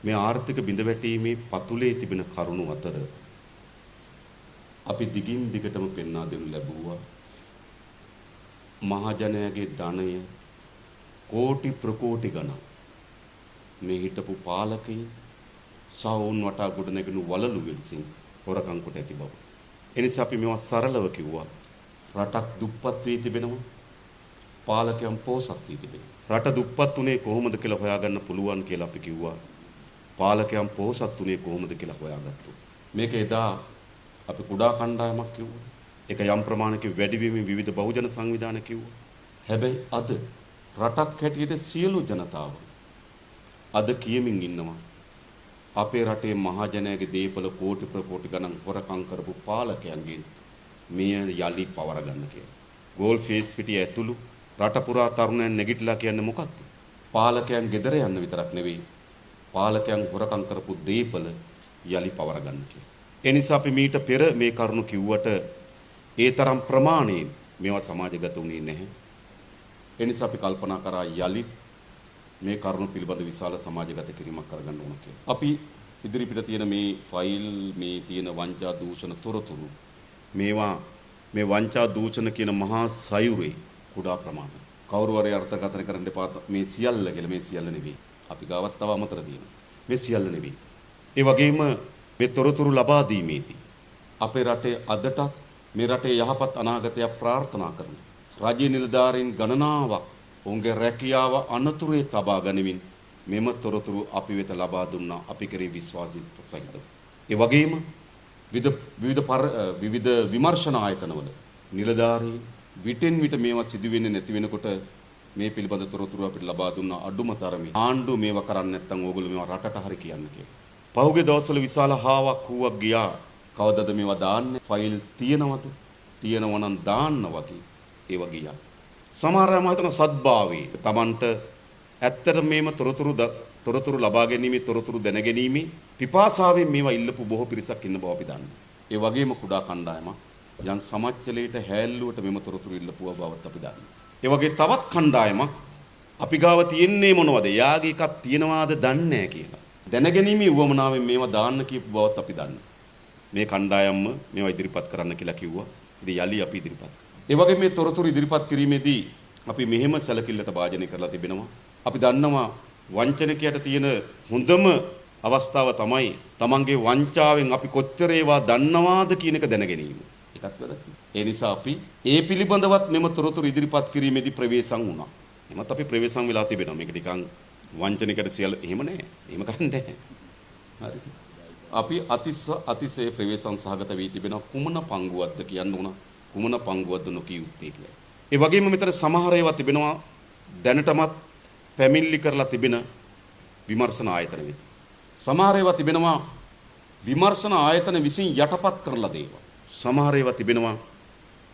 මේ ආර්ථික බිඳවැටීමේ පතුලේ තිබෙන කරුණු අතර අපි දිගින් දිගටම පෙන්වා දෙනු ලැබුවා මහජනයාගේ ධනය කෝටි ප්‍රකෝටි ගණන් මේ හිටපු පාලකයන් සවුන් වටා ගොඩ නැගුණු වලලු විසින් හොරකම් කොට ඇති බව. එනිසා අපි මේවා සරලව කිව්වා. රටක් දුප්පත් වී තිබෙනවා. පාලකයන් පෝසත් වී තිබෙනවා. රට දුප්පත් උනේ කොහොමද කියලා හොයාගන්න පුළුවන් කියලා අපි කිව්වා. පාලකයන් පෝසත් උනේ කොහොමද කියලා හොයාගත්තා. මේක එදා අපි කුඩා කණ්ඩායමක් කිව්වා. ඒක යම් ප්‍රමාණයකින් වැඩිවීමෙන් විවිධ බහුජන සංවිධාන කිව්වා. හැබැයි අද රටක් හැටියට සියලු ජනතාව අද කියමින් ඉන්නවා අපේ රටේ මහජනයාගේ දේපල කෝටි ප්‍රකෝටි ගණන් හොරකම් කරපු පාලකයන්ගෙන් මෙය යලි පවර ගන්න කියලා. ගෝල් ෆේස් පිටිය ඇතුළු රට පුරා තරුණයන් නැගිටලා කියන්නේ මොකක්ද? පාලකයන් ගෙදර යන්න විතරක් නෙවෙයි පාලකයන් හොරකම් කරපු දේපල යලි පවර ගන්න කියලා. ඒ නිසා අපි මීට පෙර මේ කරුණු කිව්වට ඒ තරම් ප්‍රමාණයෙන් මේවා සමාජගත වුණේ නැහැ. ඒ නිසා අපි කල්පනා කරා යලි මේ කරුණු පිළිබඳ විශාල සමාජගත කිරීමක් කරගන්න ඕන කියලා. අපි ඉදිරිපිට තියෙන මේ ෆයිල් මේ තියෙන වංචා දූෂණ තොරතුරු මේවා මේ වංචා දූෂණ කියන මහා සයුරේ කුඩා ප්‍රමාණය. කවුරු හරි අර්ථකථන කරන්න එපා මේ සියල්ල කියලා. මේ සියල්ල නෙවෙයි. අපි ගාවත් තව අමතර තියෙනවා. මේ සියල්ල නෙවෙයි. ඒ වගේම මේ තොරතුරු ලබා දීමේදී අපේ රටේ අදටත් මේ රටේ යහපත් අනාගතයක් ප්‍රාර්ථනා කරන රාජ්‍ය නිලධාරීන් ගණනාවක් ඔවුන්ගේ රැකියාව අනතුරේ තබා ගනිමින් මෙම තොරතුරු අපි වෙත ලබා දුන්නා. අපි කෙරේ විශ්වාසී සහිතව. ඒ වගේම විවිධ විමර්ශන ආයතනවල නිලධාරීන් විටින් විට මේවා සිදු වෙන්නේ නැති වෙනකොට මේ පිළිබඳ තොරතුරු අපිට ලබා දුන්නා. අඩුම තරමේ ආණ්ඩුව මේවා කරන්නේ නැත්නම් ඕගොල්ලෝ මේවා රටට හරි කියන්න කියලා. පහුගිය දවස්වල විශාල හාවක් හුවක් ගියා. කවදද මේවා දාන්නේ? ෆයිල් තියෙනවද? තියෙනවා නම් දාන්න වගේ ඒවා ගියා. සමහර අය මම හිතන සද්භාවයේ Tamanට ඇත්තට මේම තොරතුරු ලබා ගැනීම තොරතුරු දැන ගැනීම පිපාසාවෙන් මේවා ඉල්ලපු බොහෝ පිරිසක් ඉන්න බව අපි දන්නවා. ඒ වගේම කුඩා කණ්ඩායමක් යම් සමච්චලයට හැල්ලුවට මෙම තොරතුරු ඉල්ලපුව බවත් අපි දන්නවා. ඒ වගේ තවත් කණ්ඩායමක් අපි ගාව තියෙන්නේ මොනවද? යාගේ එකක් තියනවාද දන්නේ නැහැ කියලා. දැනගැනීමේ උවමනාවෙන් මේවා දාන්න කියපු බවත් අපි දන්නවා. මේ කණ්ඩායම්ම මේවා ඉදිරිපත් කරන්න කියලා කිව්වා. ඉතින් යලි අපි ඉදිරිපත් කරා. ඒ වගේ මේ තොරතුරු ඉදිරිපත් කිරීමේදී අපි මෙහෙම සැලකිල්ලට භාජනය කරලා තිබෙනවා. අපි දන්නවා වංචනිකයට තියෙන හොඳම අවස්ථාව තමයි තමන්ගේ වංචාවෙන් අපි කොච්චර ඒවා දන්නවාද කියන එක දැන ගැනීම. ඒකත් වැදගත්. ඒ නිසා අපි ඒ පිළිබඳවත් මෙම තොරතුරු ඉදිරිපත් කිරීමේදී ප්‍රවේශම් වුණා. එමත් අපි ප්‍රවේශම් වෙලා තිබෙනවා. මේක නිකන් වංචනිකයට සියල්ල එහෙම නැහැ. එහෙම කරන්නේ නැහැ. හරි. අපි අතිශය ප්‍රවේශම් සහගත වී තිබෙන කුමන පංගුවක්ද කියන්න උනා. කුමන පංගුවක්ද නොකිය යුත්තේ කියලා. ඒ වගේම මෙතන සමහර ඒවා තිබෙනවා දැනටමත් පැමිණිලි කරලා තිබෙන විමර්ශන ආයතන වෙත. සමහර ඒවා තිබෙනවා විමර්ශන ආයතන විසින් යටපත් කරලා දේවා. සමහර ඒවා තිබෙනවා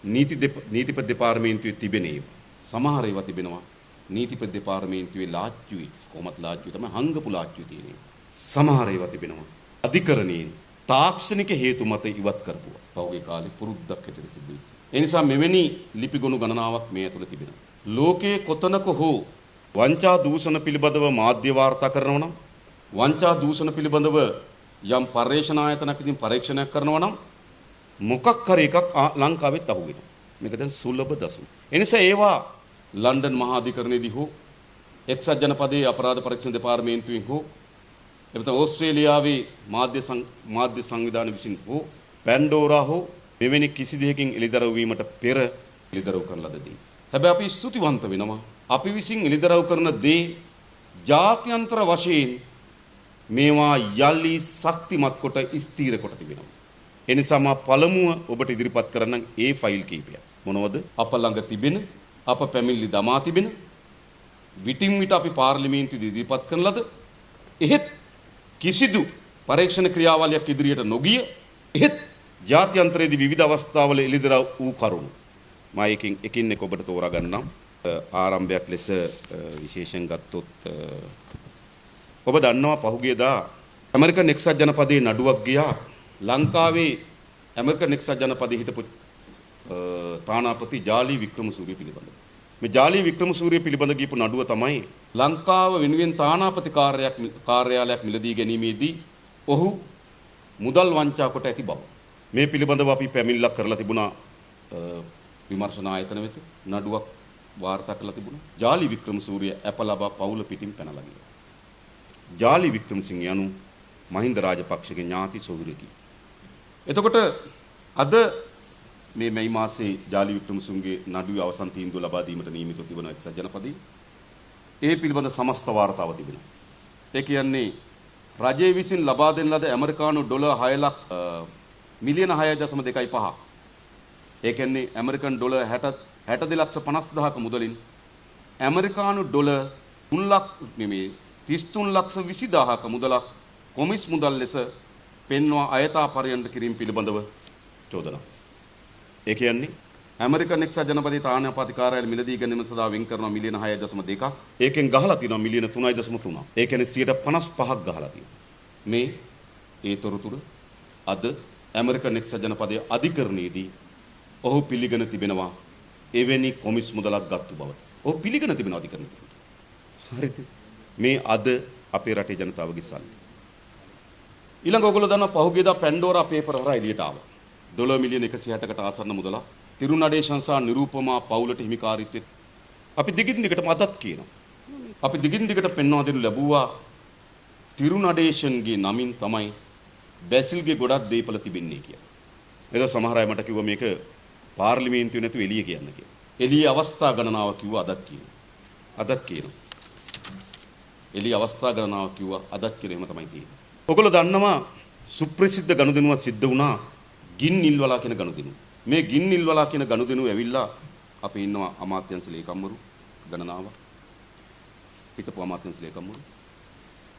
නීතිපති දෙපාර්තමේන්තුවේ තිබෙන ඒවා. සමහර ඒවා තිබෙනවා නීතිපති දෙපාර්තමේන්තුවේ ලාච්චුවේ කොහොමත් ලාච්චුවේ තමයි හංගපු ලාච්චුවේ තියෙන්නේ. සමහර ඒවා තිබෙනවා අධිකරණයෙන් තාක්ෂණික හේතු මත ඉවත් කරපුවා. පහුගිය කාලේ පුරුද්දක් හැටියට සිද්ධ වෙච්ච. ඒ නිසා මෙවැනි ලිපිගොනු ගණනාවක් මේ ඇතුළේ තිබෙනවා. ලෝකයේ කොතනක හෝ වංචා දූෂණ පිළිබඳව මාධ්‍ය වාර්තා කරනවා නම් වංචා දූෂණ පිළිබඳව යම් පර්යේෂණ ආයතනයක් ඉදින් පරීක්ෂණයක් කරනවා නම් මොකක් හරි එකක් ලංකාවෙත් අහුවෙනවා. මේක දැන් සුලභ දසුන්. ඒ නිසා ඒවා ලන්ඩන් මහා අධිකරණයේදී හෝ එක්සත් ජනපදයේ අපරාධ පරීක්ෂණ දෙපාර්තමේන්තුවෙන් හෝ එතන ඕස්ට්‍රේලියාවේ මාධ්‍ය සංවිධාන විසින් හෝ පැන්ඩෝරා හෝ මෙවැනි කිසි දෙයකින් එළිදරව් වීමට පෙර එළිදරව් කරන ලද දේ. හැබැයි අපි ස්තුතිවන්ත වෙනවා. අපි විසින් එළිදරව් කරන දේ ජාත්‍යන්තර වශයෙන් මේවා යලි ශක්තිමත් කොට ස්ථීර කොට තිබෙනවා. ඒ නිසා මා පළමුව ඔබට ඉදිරිපත් කරන ඒ ෆයිල් කීපයක්. මොනවද? අප ළඟ තිබෙන අප පැමිණිලි දමා තිබෙන විටින් විට අපි පාර්ලිමේන්තුවේ ඉදිරිපත් කරන ලද එහෙත් කිසිදු පරීක්ෂණ ක්‍රියාවලියක් ඉදිරියට නොගිය එහෙත් ජාත්‍යන්තරයේදී විවිධ අවස්ථාවල එළිදරව් වූ කරුණු මම එකින් එක ඔබට තෝරා ගන්නම්. ආරම්භයක් ලෙස විශේෂයෙන් ගත්තොත් ඔබ දන්නවා පහුගියදා ඇමරිකන් එක්සත් ජනපදයේ නඩුවක් ගියා ලංකාවේ ඇමරිකන් එක්සත් ජනපදයේ හිටපු තානාපති ජාලි වික්‍රමසූරිය පිළිබඳව. මේ ජාලී වික්‍රමසූරිය පිළිබඳ ගියපු නඩුව තමයි ලංකාව වෙනුවෙන් තානාපති කාර්යාලයක් මිලදී ගැනීමේදී ඔහු මුදල් වංචා කොට ඇති බව. මේ පිළිබඳව අපි පැමිණිල්ලක් කරලා තිබුණා විමර්ශන ආයතන වෙත. නඩුවක් වාර්තා කරලා තිබුණා. ජාලී වික්‍රමසූරිය අප ලබා පවුල පිටින් පැනලා ගියා. ජාලී වික්‍රමසිංහ යනු මහින්ද රාජපක්ෂගේ ඥාති සොහොයුරෙකි. එතකොට අද මේ මාසයේ ජාලී වික්‍රමසිංහගේ නඩුවේ අවසන් තීන්දුව ලබා දීමට නියමිතව තිබෙන එක්සත් ජනපදයේ ඒ පිළිබඳ සමස්ත වාර්තාව තිබෙනවා. ඒ කියන්නේ රජය විසින් ලබා දෙන ලද ඇමරිකානු ඩොලර් 6 මිලියන 6.25. ඒ කියන්නේ ඇමරිකන් ඩොලර් 62,50,000ක මුදලින් ඇමරිකානු ඩොලර් 33,20,000ක මුදලක් කොමිස් මුදල් ලෙස පෙන්වා අයථා පරියන්ත කිරීම පිළිබඳව චෝදනා. ඒ කියන්නේ ඇමරිකන් එක්සත් ජනපදයේ තානාපති කාර්යාලය මිලදී ගැනීම සඳහා වෙන් කරන මිලියන 6.2ක්. ඒකෙන් ගහලා තියෙනවා මිලියන 3.3. ඒ කියන්නේ 55%ක් ගහලා තියෙනවා. මේ ඒ තොරතුරු අද ඇමරිකන් එක්සත් ජනපදයේ අධිකරණයේදී ඔහු පිළිගෙන තිබෙනවා එවැනි කොමිස් මුදලක් ගත්තු බවට. ඔහු පිළිගෙන තිබෙනවා අධිකරණයට. හරිද? මේ අද අපේ රටේ ජනතාවගේ සල්ලි. ඊළඟ ඔයගොල්ලෝ දන්නවා පහුගියදා පැන්ඩෝරා පේපර් හරහා එළියට ආවා. ඩොලර් මිලියන 160කට ආසන්න මුදලක් තිරුනඩේෂන් සහ නිරූපමා පවුලට හිමිකාරීත්වය අපි දිගින් දිගටම අදත් කියනවා. අපි දිගින් දිගට පෙන්වා දෙනු ලැබුවා තිරුනඩේෂන්ගේ නමින් තමයි බැසිල්ගේ ගොඩක් දේපල තිබෙන්නේ කියලා. ඒක සමහර අය මට කිව්වා මේක පාර්ලිමේන්තුවේ නැතුව එළිය කියන්න කියලා. එළිය අවස්ථා ගණනාව කිව්වා අදත් කියනවා. අදත් කියනවා. එළිය අවස්ථා ගණනාව කිව්වා අදත් කියන එහෙම තමයි තියෙන්නේ. ඔයගොල්ලෝ දන්නවා සුප්‍රසිද්ධ ගනුදෙනුවක් සිද්ධ වුණා ගින්නිල්වලා කියන ගනුදෙනුව. මේ ගින්නිල්වලා කියන ගනුදෙනුව ඇවිල්ලා අපි ඉන්නවා අමාත්‍යංශ ලේකම්වරු ගණනාවක්. හිටපු අමාත්‍යංශ ලේකම්වරු.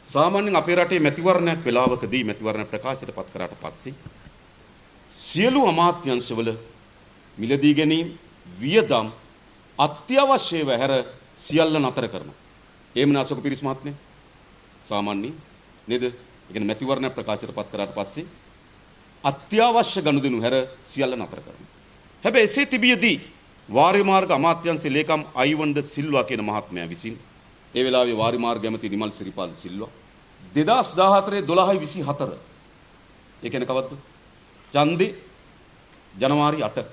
සාමාන්‍යයෙන් අපේ රටේ මැතිවරණයක් වෙලාවකදී මැතිවරණ ප්‍රකාශයට පත් කරාට පස්සේ සියලු අමාත්‍යංශවල මිලදී ගැනීම වියදම් අත්‍යවශ්‍යව හැර සියල්ල නතර කරනවා. එහෙම නාසක පිරිස් මහත්මයා සාමාන්‍යයෙන් නේද? ඒ කියන්නේ මැතිවරණ ප්‍රකාශයට පත් කරාට පස්සේ අත්‍යවශ්‍ය ගනුදෙනු හැර සියල්ල නතර කරනවා. හැබැයි එසේ තිබියදී වාරි මාර්ග අමාත්‍යංශයේ ලේකම් අයිවන්ද සිල්වා කියන මහත්මයා විසින් ඒ වෙලාවේ වාරි මාර්ග ඇමති නිමල් සිරිපාල් සිල්වා 2014 12/24 ඒ කියන්නේ කවද්ද? ඡන්දේ ජනවාරි 8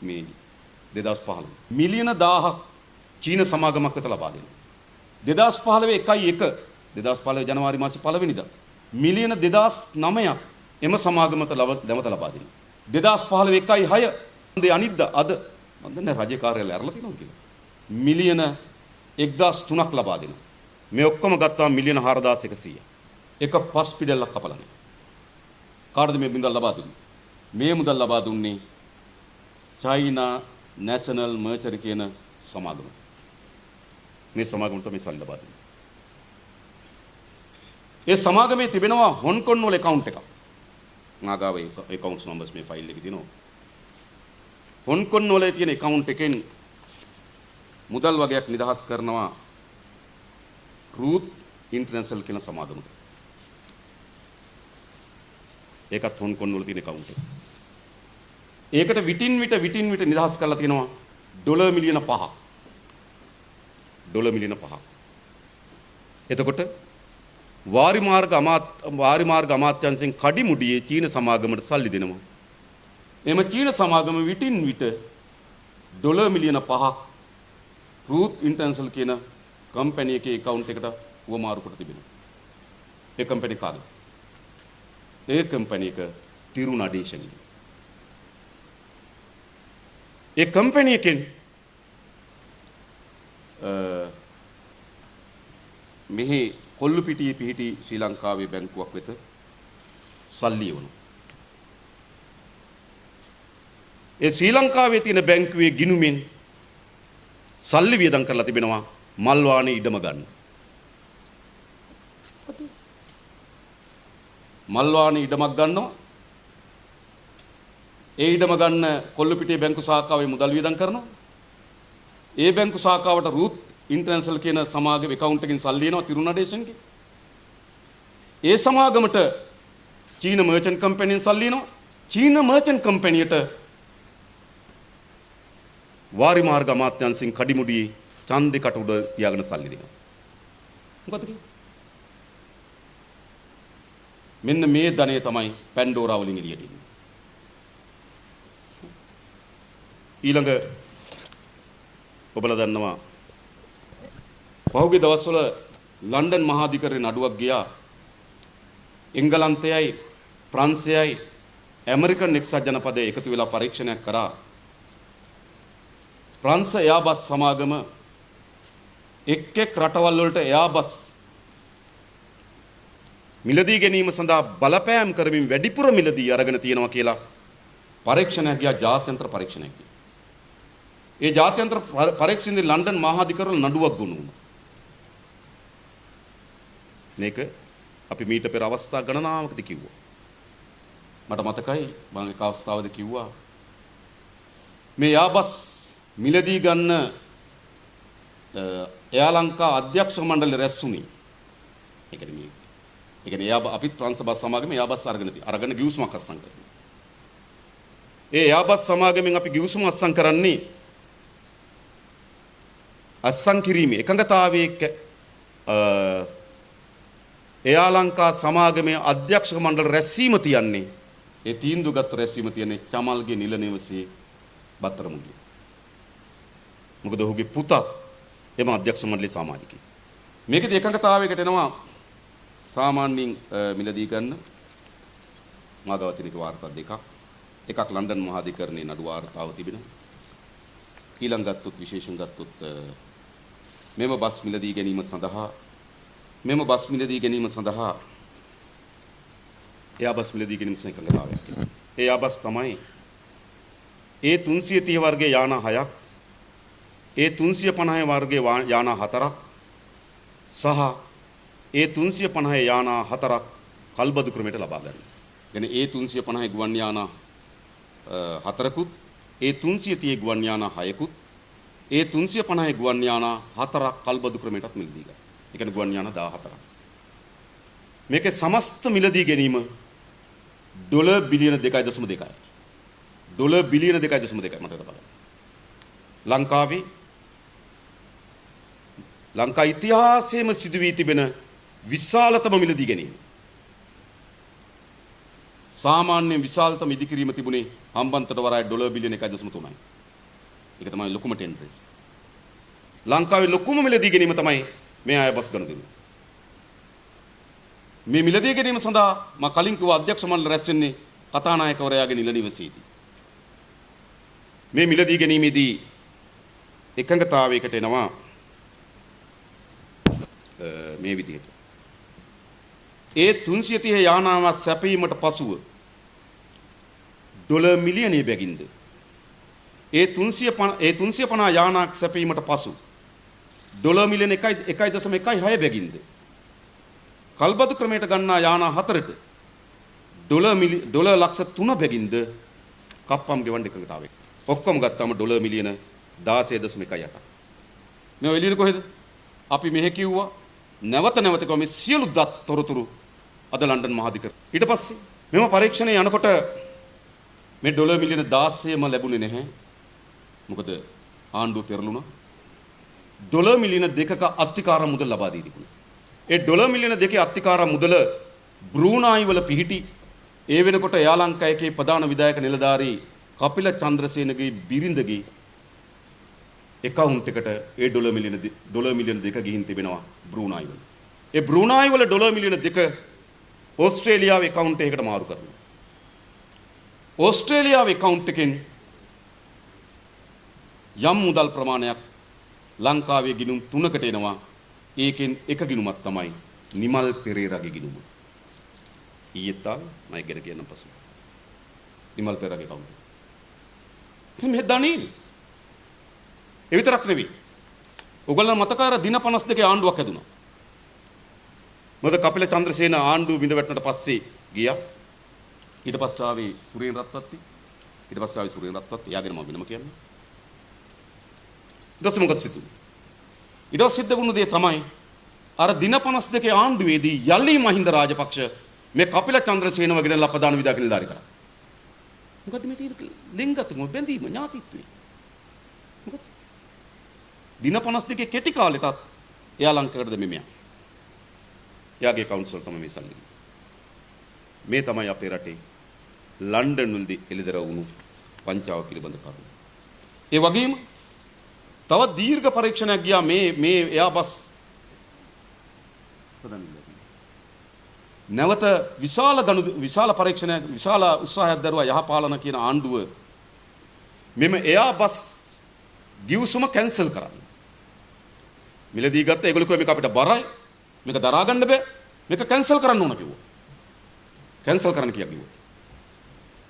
මේ 2015 මිලියන 1000ක් චීන සමාගමක් වෙත ලබා දෙනවා. 2015 2015 ජනවාරි මාසේ 1 වෙනිදා මිලියන 2009ක් එම සමාගමට නැවත ලබා දෙනවා. 2015 1/6 අනිද්දා අද මම දන්නේ රජේ කාර්යාලය අරලා තියෙනවා කියලා. මිලියන 1003ක් ලබා දෙනවා. මේ ඔක්කොම ගත්තාම මිලියන 4100. එක පස් පිටල්ලක් කපලා නැහැ. කාටද මේ මුදල් ලබා දුන්නේ? මේ මුදල් ලබා දුන්නේ චයිනා නැෂනල් මර්චර් කියන සමාගම. මේ සමාගමට මේ සල්ලි ලබා දුන්නේ. ඒ සමාගමේ තිබෙනවා හොන්කොන් වල account එකක්. නාගාව accounts numbers මේ ෆයිල් එකේ දිනනවා. හොන්කොන් වල තියෙන account එකෙන් මුදල් වගේක් නිදහස් කරනවා රූත් ඉන්ටර්නැෂනල් කියන සමාගමට. ඒකත් හොන්කොන් වල තියෙන account එක. ඒකට විටින් විට නිදහස් කරලා තියෙනවා ඩොලර් මිලියන 5ක්. ඩොලර් මිලියන 5ක්. එතකොට වාරි මාර්ග අමාත්‍යංශෙන් කඩිමුඩියේ චීන සමාගමට සල්ලි දෙනවා. එම චීන සමාගම විටින් විට ඩොලර් මිලියන 5ක් රූත් ඉන්ටර්නැෂනල් කියන කම්පැනි එකේ account එකට වමාරු කොට තිබෙනවා. ඒ කම්පැනි කාද? ඒ කම්පැනි එක තිරුනඩේෂන්. ඒ කම්පැනි එකෙන් මෙහි කොල්ලුපිටියේ පිහිටි ශ්‍රී ලංකාවේ බැංකුවක් වෙත සල්ලි යවනවා. ඒ ශ්‍රී ලංකාවේ තියෙන බැංකුවේ ගිණුමෙන් සල්ලි වියදම් කරලා තිබෙනවා මල්වානේ ඉඩම ගන්න. මල්වානේ ඉඩමක් ගන්නවා. ඒ ඉඩම ගන්න කොල්ලුපිටියේ බැංකු ශාඛාවේ මුදල් වියදම් කරනවා. ඒ බැංකු ශාඛාවට රූත් ඉන්ටර්නැෂනල් කියන සමාගම account එකකින් සල්ලි එනවා තිරුනඩේෂන්ගේ. ඒ සමාගමට චීන මර්චන්ට් කම්පැනිෙන් සල්ලි එනවා. චීන මර්චන්ට් කම්පැනියට වාරි මාර්ග අමාත්‍යාංශෙන් කඩිමුඩියේ ඡන්දෙකට උඩ තියාගෙන සල්ලි දෙනවා. මොකද කියන්නේ? මෙන්න මේ ධනය තමයි පැන්ඩෝරා වලින් එළියට එන්නේ. ඊළඟ ඔබලා දන්නවා පහුගිය දවස්වල ලන්ඩන් මහාධිකරණයේ නඩුවක් ගියා එංගලන්තයයි ප්‍රංශයයි ඇමරිකන් එක්සත් ජනපදයේ එකතු වෙලා පරීක්ෂණයක් කරා ප්‍රංශ එයාබස් සමාගම එක් රටවල් වලට එයාබස් මිලදී ගැනීම සඳහා බලපෑම් කරමින් වැඩිපුර මිලදී අරගෙන තියෙනවා කියලා පරීක්ෂණයක් ගියා ජාත්‍යන්තර පරීක්ෂණයක්. ඒ ජාත්‍යන්තර පරීක්ෂණයේ ලන්ඩන් මහාධිකරණ නඩුවක් ගොනු වුණා. මේක අපි මීට පෙර අවස්ථා ගණනාවකදී කිව්වා. මට මතකයි මම එක අවස්ථාවකදී කිව්වා මේ යාබස් මිලදී ගන්න එයා ලංකා අධ්‍යක්ෂ මණ්ඩලය රැස්ුණේ. ඒ කියන්නේ අපිත් ප්‍රංශ බස් සමාගමේ යාබස් අරගෙන ගිවිසුමක් අත්සන් කරනවා. ඒ යාබස් සමාගමෙන් අපි ගිවිසුම අත්සන් කරන්නේ අත්සන් කිරීමේ එකඟතාවයේ එයා ලංකා සමාගමේ අධ්‍යක්ෂක මණ්ඩල රැස්වීම තියන්නේ ඒ තීන්දුවගත් රැස්වීම තියන්නේ චමල්ගේ නිල නිවසේ බත්තරමුල්ලේ. මොකද ඔහුගේ පුතා එම අධ්‍යක්ෂ මණ්ඩලයේ සමාජිකයෙක්. මේකදී එකඟතාවයකට එනවා සාමාන්‍යයෙන් මිලදී ගන්න මාගවතිනික වාර්තා දෙකක්. එකක් ලන්ඩන් මහාධිකරණයේ නඩු වාර්තාව තිබෙනවා. ඊළඟ ගත්තොත් විශේෂයෙන් ගත්තොත් මෙම බස් මිලදී ගැනීම සඳහා එයාබස් මිලදී ගැනීම සංකල්පතාවයක්. ඒ යාබස් තමයි ඒ 330 වර්ගයේ යානා 6ක්, ඒ 350 වර්ගයේ යානා 4ක් සහ ඒ 350 යානා 4ක් කල්බදු ක්‍රමයට ලබා ගන්න. يعني ඒ 350 ගුවන් යානා 4කුත්, ඒ 330 ගුවන් යානා 6කුත්, ඒ 350 ගුවන් යානා 4ක් කල්බදු ක්‍රමයටත් මිලදී ගන්න. ඒ කියන්නේ ගුවන් යානා 14ක්. මේකේ සමස්ත මිලදී ගැනීම ඩොලර් බිලියන 2.2යි. ඩොලර් බිලියන 2.2යි මට බලන්න. ලංකා ඉතිහාසයේම සිදු වී තිබෙන විශාලතම මිලදී ගැනීම. සාමාන්‍ය විශාලතම ඉදිකිරීම තිබුණේ හම්බන්තොට වරාය ඩොලර් බිලියන 1.3යි. ඒක තමයි ලොකුම ටෙන්ඩර්. ලංකාවේ ලොකුම මිලදී ගැනීම තමයි මේ අය බස් ගනුදෙනු. මේ මිලදී ගැනීම සඳහා මම කලින් කිව්වා අධ්‍යක්ෂ මණ්ඩල රැස් වෙන්නේ කතානායකවරයාගේ නිල නිවසේදී. මේ මිලදී ගැනීමේදී එකඟතාවයකට එනවා මේ විදිහට. ඒ 330 යානාව සැපීමට පසුව ඩොලර් මිලියනය බැගින්ද ඒ 350 යානාක් සැපීමට පසු ඩොලර් මිලියන 1.6 බැගින්ද කල්බදු ක්‍රමයට ගන්නා යානා 4ට ඩොලර් ලක්ෂ 3 බැගින්ද කප්පම් ගෙවන්න එකඟතාවය. ඔක්කොම ගත්තාම ඩොලර් මිලියන 16.1ක්. මේ එළියට කොහෙද? අපි මෙහෙ කිව්වා නැවත කිව්වා මේ සියලු තොරතුරු අද ලන්ඩන් මහාධිකරණ. ඊට පස්සේ මෙම පරීක්ෂණය යනකොට මේ ඩොලර් මිලියන 16ම ලැබුණේ නැහැ. මොකද ආණ්ඩුව පෙරළුණා. ඩොලර් මිලියන 2ක අත්තිකාර මුදල් ලබා දී තිබුණා. ඒ ඩොලර් මිලියන 2 අත්තිකාර මුදල බ්‍රූනායි වල පිහිටි ඒ වෙනකොට එයා ලංකාවේ ප්‍රධාන විධායක නිලධාරී කපිල චන්ද්‍රසේනගේ බිරිඳගේ account එකට ඒ ඩොලර් මිලියන 2 ගිහින් තිබෙනවා බ්‍රූනායි වල. ඒ බ්‍රූනායි වල ඩොලර් මිලියන 2 ඕස්ට්‍රේලියාවේ account එකකට මාරු කරනවා. ඕස්ට්‍රේලියාවේ account එකෙන් යම් මුදල් ප්‍රමාණයක් ලංකාවේ ගිණුම් 3කට එනවා. ඒකෙන් එක ගිණුමක් තමයි නිමල් පෙරේරාගේ ගිණුම. ඊයේත් මම ඉගෙන කියන පසු නිමල් පෙරේරාගේ account. මේ දණී ඒ විතරක් නෙවෙයි. ඔයගොල්ලෝ මතකාර දින 52 ආණ්ඩුවක් හැදුනා. මොකද කපිල චන්ද්‍රසේන ආණ්ඩුව බිඳ වැටෙනට පස්සේ ගියා. ඊට පස්සේ ආවේ සුරේන් රත්වත්ති. එයාගෙන මම වෙනම කියන්නේ. ඊට පස්සේ මොකද සිදුවේ? ඊට පස්සේ සිද්ධ වුණු දේ තමයි අර දින 52 ආණ්ඩුවේදී යලි මහින්ද රාජපක්ෂ මේ කපිල චන්ද්‍රසේනව ගෙනල්ලා ප්‍රධාන විධායක නිලධාරී කරා. මොකද මේ තියෙන ලිංගතුම බැඳීම ඥාතිත්වේ. දින 52 කෙටි කාලෙටත් එයා ලංකාවට දෙමිමියා. එයාගේ කවුන්සල් තමයි මේ සල්ලි. මේ තමයි අපේ රටේ ලන්ඩන් වලදී එළිදර වුණු පංචාව පිළිබඳ කරුණු. ඒ වගේම තවත් දීර්ඝ පරීක්ෂණයක් ගියා මේ එයාබස් නැවත විශාල පරීක්ෂණයක් විශාල උත්සාහයක් දරුවා යහපාලන කියන ආණ්ඩුව මෙම එයාබස් ගිවිසුම කැන්සල් කරන්න. මිලදී ගත්ත ඒගොල්ලෝ කිව්වා මේක අපිට බරයි. මේක දරා ගන්න බෑ. මේක කැන්සල් කරන්න ඕන කිව්වා. කැන්සල් කරන්න කිව්වා.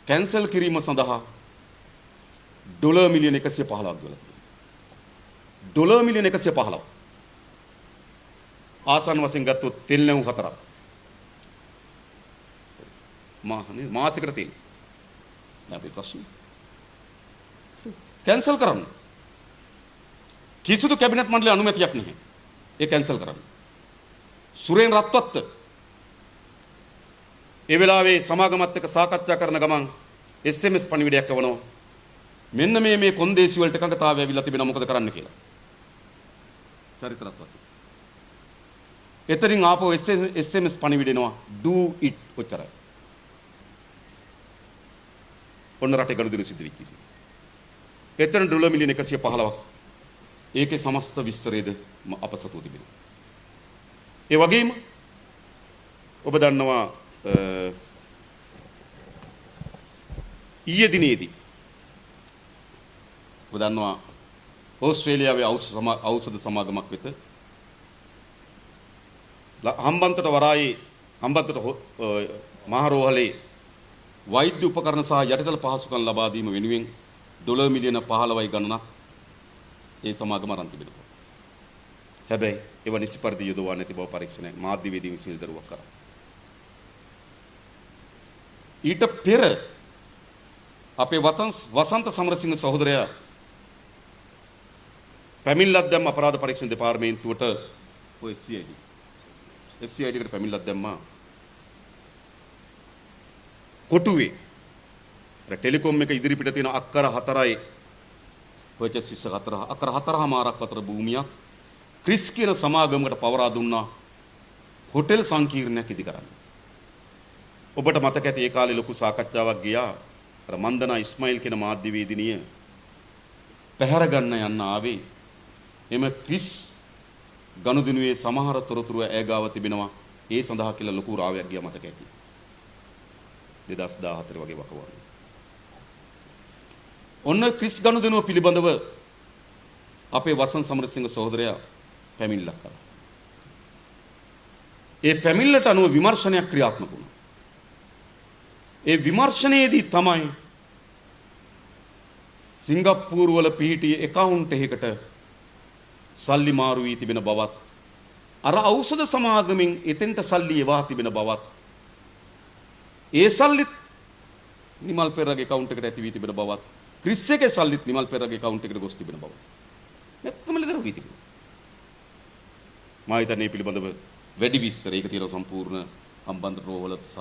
කැන්සල් කිරීම සඳහා ඩොලර් මිලියන 115ක් ගෙවලා තියෙනවා. ඩොලර් මිලියන 115. ආසන්න වශයෙන් ගත්තොත් තෙල් නැවුම් 4ක්. මාසෙකට තියෙන. දැන් අපි ප්‍රශ්නේ. කැන්සල් කරන්න. කිසිදු කැබිනට් මණ්ඩලයේ අනුමැතියක් නැහැ. ඒ කැන්සල් කරන්න. සුරේන් රත්වත්ත ඒ වෙලාවේ සමාගමත් එක්ක සාකච්ඡා කරන ගමන් SMS පණිවිඩයක් යවනවා. මෙන්න මේ කොන්දේසි වලට එකඟතාවය ඇවිල්ලා තිබෙනවා මොකද කරන්න කියලා. චරිත රත්වත්ත. එතරින් ආපහු SMS පණිවිඩෙනවා do it ඔච්චරයි. ඔන්න රටේ ගනුදෙනු සිද්ධ වෙච්ච ඉතින්. එතන ඩොලර් මිලියන 115ක්. ඒකේ සමස්ත විස්තරයද අප සතුව තිබෙනවා. ඒ වගේම ඔබ දන්නවා ඊයේ දිනේදී ඔබ දන්නවා ඕස්ට්‍රේලියාවේ ඖෂධ සමාගමක් වෙත හම්බන්තොට වරායේ හම්බන්තොට මහරෝහලේ වෛද්‍ය උපකරණ සහ යටිතල පහසුකම් ලබා දීම වෙනුවෙන් ඩොලර් මිලියන 15යි ගණනක් ඒ සමාගම අරන් තිබෙනවා. හැබැයි ඒව නිසි පරිදි යොදවා නැති බව පරීක්ෂණයක් මාධ්‍යවේදීන් විසින් දරුවක් කරා. ඊට පෙර අපේ වසන්ත සමරසිංහ සහෝදරයා පැමිණිල්ලක් දැම්ම අපරාධ පරීක්ෂණ දෙපාර්තමේන්තුවට ඔය FCID එකට පැමිණිල්ලක් දැම්මා. කොටුවේ අර ටෙලිකොම් එක ඉදිරිපිට තියෙන අක්කර 4යි පර්චේස් 4 අක්කර 4මාරක් අතර භූමියක් ක්‍රිස් කියන සමාගමකට පවරා දුන්නා හොටෙල් සංකීර්ණයක් ඉදි කරන්න. ඔබට මතක ඇති ඒ කාලේ ලොකු සාකච්ඡාවක් ගියා. අර මන්දනා ඉස්මායිල් කියන මාධ්‍යවේදිනිය පැහැර ගන්න යන්න ආවේ. එම ක්‍රිස් ගනුදෙනුවේ සමහර තොරතුරු ඈගාව තිබෙනවා. ඒ සඳහා කියලා ලොකු රාවයක් ගියා මතක ඇති. 2014 වගේ වකවානුව. ඔන්න ක්‍රිස් ගනුදෙනුව පිළිබඳව අපේ වසන්ත සමරසිංහ සහෝදරයා පැමිණිල්ලක් කරා. ඒ පැමිණිල්ලට අනුව විමර්ශනයක් ක්‍රියාත්මක වුණා. ඒ විමර්ශනයේදී තමයි සිංගප්පූරු වල පිහිටි account එකකට සල්ලි මාරු වී තිබෙන බවත් අර ඖෂධ සමාගමෙන් එතෙන්ට සල්ලි එවා තිබෙන බවත් ඒ සල්ලිත් නිමල් පෙරගේ account එකට ඇති වී තිබෙන බවත් ක්‍රිස් එකේ සල්ලිත් නිමල් පෙරගේ account එකට ගොස් තිබෙන බවත් මෙක්කම ලෙදර වී තිබෙනවා. මා හිතන්නේ පිළිබඳව වැඩි විස්තර ඒක තියෙන සම්පූර්ණ හම්බන්තොට රෝවල සහ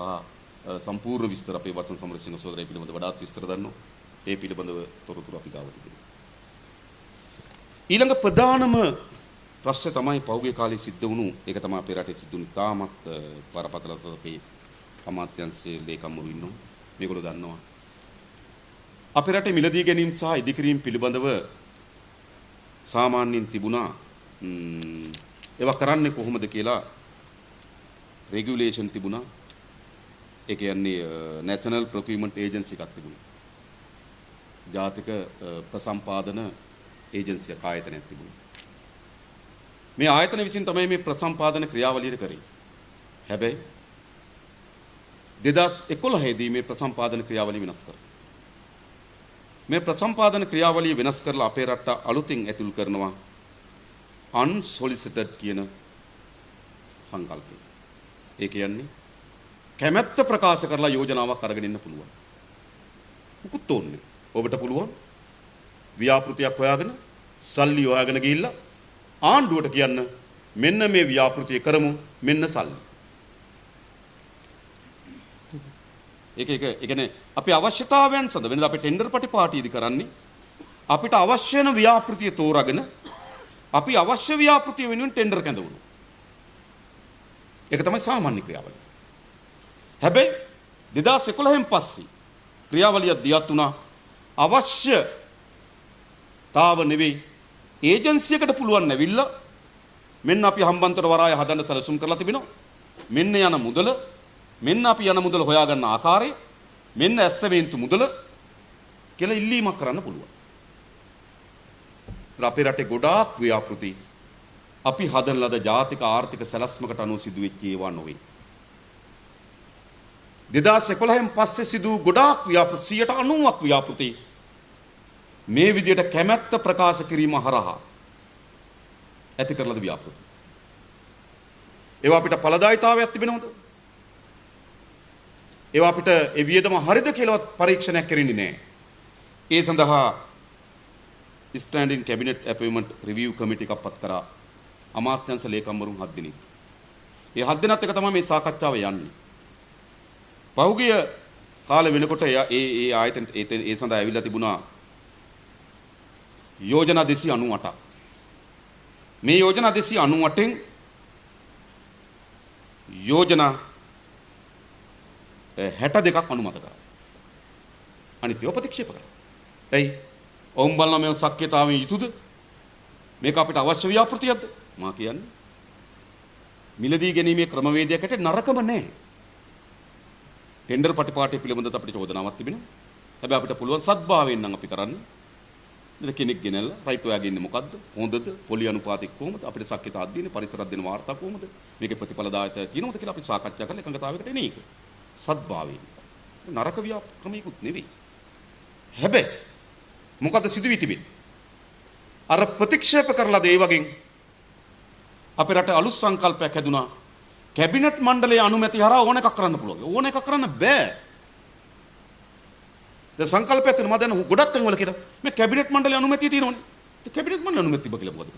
සම්පූර්ණ විස්තර අපේ වසන්ත සමරසිංහ සහෝදරයා පිළිබඳව වඩාත් විස්තර දන්නවා. ඒ පිළිබඳව තොරතුරු අපි ගාව තිබෙනවා. ඊළඟ ප්‍රධානම ප්‍රශ්නේ තමයි පහුගිය කාලේ සිද්ධ වුණු ඒක තමයි අපේ රටේ සිද්ධ වුණු තාමත් බරපතල අපේ අමාත්‍යාංශයේ ලේකම්වරු ඉන්නවා. මේගොල්ලෝ දන්නවා. අපේ රටේ මිලදී ගැනීම සහ ඉදිකිරීම පිළිබඳව සාමාන්‍යයෙන් තිබුණා ඒවා කරන්නේ කොහොමද කියලා රෙගියුලේෂන් තිබුණා. ඒ කියන්නේ නැෂනල් ප්‍රොකියුමන්ට් ඒජන්සි එකක් තිබුණා. ජාතික ප්‍රසම්පාදන ඒජන්සිය ආයතනයක් තිබුණා. මේ ආයතන විසින් තමයි මේ ප්‍රසම්පාදන ක්‍රියාවලිය කරේ. හැබැයි 2011 දී මේ ප්‍රසම්පාදන ක්‍රියාවලිය වෙනස් කරා. මේ ප්‍රසම්පාදන ක්‍රියාවලිය වෙනස් කරලා අපේ රට අලුතින් ඇතුල් කරනවා unsolicited කියන සංකල්පය. ඒ කියන්නේ කැමැත්ත ප්‍රකාශ කරලා යෝජනාවක් අරගෙන ඉන්න පුළුවන්. මුකුත් ඕනේ. ඔබට පුළුවන් ව්‍යාපෘතියක් හොයාගෙන සල්ලි හොයාගෙන ගිහිල්ලා ආණ්ඩුවට කියන්න මෙන්න මේ ව්‍යාපෘතිය කරමු මෙන්න සල්ලි. ඒ කියන්නේ අපේ අවශ්‍යතාවයන් සඳ වෙනද අපේ ටෙන්ඩර් පටිපාටියේදී කරන්නේ අපිට අවශ්‍ය වෙන ව්‍යාපෘතිය තෝරාගෙන අපි අවශ්‍ය ව්‍යාපෘතිය වෙනුවෙන් ටෙන්ඩර් කැඳවුණා. ඒක තමයි සාමාන්‍ය ක්‍රියාවලිය. හැබැයි 2011න් පස්සේ ක්‍රියාවලිය දියත් වුණා අවශ්‍යතාව නෙවෙයි ඒජන්සියකට පුළුවන් නැවිලා මෙන්න අපි හම්බන්තොට වරාය හදන්න සැලසුම් කරලා තිබෙනවා. මෙන්න යන මුදල, මෙන්න අපි යන මුදල හොයාගන්න ආකාරය, මෙන්න ඇස්තමේන්තු මුදල කියලා ඉල්ලීමක් කරන්න පුළුවන්. අපේ රටේ ගොඩාක් ව්‍යාපෘති අපි හදන ලද ජාතික ආර්ථික සැලැස්මකට අනුව සිදුවෙච්ච ඒවා නොවේ. 2011න් පස්සේ සිදු ගොඩාක් ව්‍යාපෘති 90ක් ව්‍යාපෘති මේ විදිහට කැමැත්ත ප්‍රකාශ කිරීම හරහා ඇති කරලද ව්‍යාපෘති. ඒවා අපිට ඵලදායීතාවයක් තිබෙනවද? ඒවා අපිට ඒ වියදම හරිද කියලාවත් පරීක්ෂණයක් කරන්නේ නැහැ. ඒ සඳහා ස්ටෑන්ඩින් කැබිනට් අපොයින්ට්මන්ට් රිවිව් කමිටි එකක් පත් කරා අමාත්‍යංශ ලේකම්වරුන් 7 දෙනෙක්. ඒ 7 දෙනාත් එක තමයි මේ සාකච්ඡාව යන්නේ. පහුගිය කාලෙ වෙනකොට ඒ ආයතන ඒ සඳහා ඇවිල්ලා තිබුණා යෝජනා 298ක්. මේ යෝජනා 298න් යෝජනා 62ක් අනුමත කරා. අනිත් ඒවා ප්‍රතික්ෂේප කරා. එයි ඔවුන් බලන මේ සක්්‍යතාවයෙන් යුතුද? මේක අපිට අවශ්‍ය ව්‍යාපෘතියක්ද? මා කියන්නේ මිලදී ගැනීමේ ක්‍රමවේදයකට නරකම නැහැ. ටෙන්ඩර් පටිපාටි පිළිබඳව අපිට චෝදනාවක් තිබෙනවා. හැබැයි අපිට පුළුවන් සත්භාවයෙන් නම් අපි කරන්නේ. ඉතින් කෙනෙක් ගෙනල්ලා රයිට් ඔයාගේ ඉන්නේ මොකද්ද? හොඳද? පොලි අනුපාතික කොහොමද? අපිට සක්්‍යතා අධ්‍යයන පරිසර අධ්‍යයන වාර්තා කොහොමද? මේකේ ප්‍රතිඵලදායකය තියෙනවද කියලා අපි සාකච්ඡා කරලා එකඟතාවයකට එන එක. සත්භාවයෙන්. නරක ව්‍යාපෘතියකුත් නෙවෙයි. හැබැයි මොකද සිදුවී තිබෙන්නේ? අර ප්‍රතික්ෂේප කරලා ඒ වගේ අපේ රටේ අලුත් සංකල්පයක් හැදුනා. කැබිනට් මණ්ඩලයේ අනුමැතිය හරහා ඕන එකක් කරන්න පුළුවන්. ඕන එකක් කරන්න බෑ. දැන් සංකල්පයක් තියෙනවා. මම දැන් ගොඩක් තැන් වල කියලා මේ කැබිනට් මණ්ඩලයේ අනුමැතිය තියෙනවනේ. ඒ කැබිනට් මණ්ඩලයේ අනුමැතිය තිබ්බ කියලා මොකද?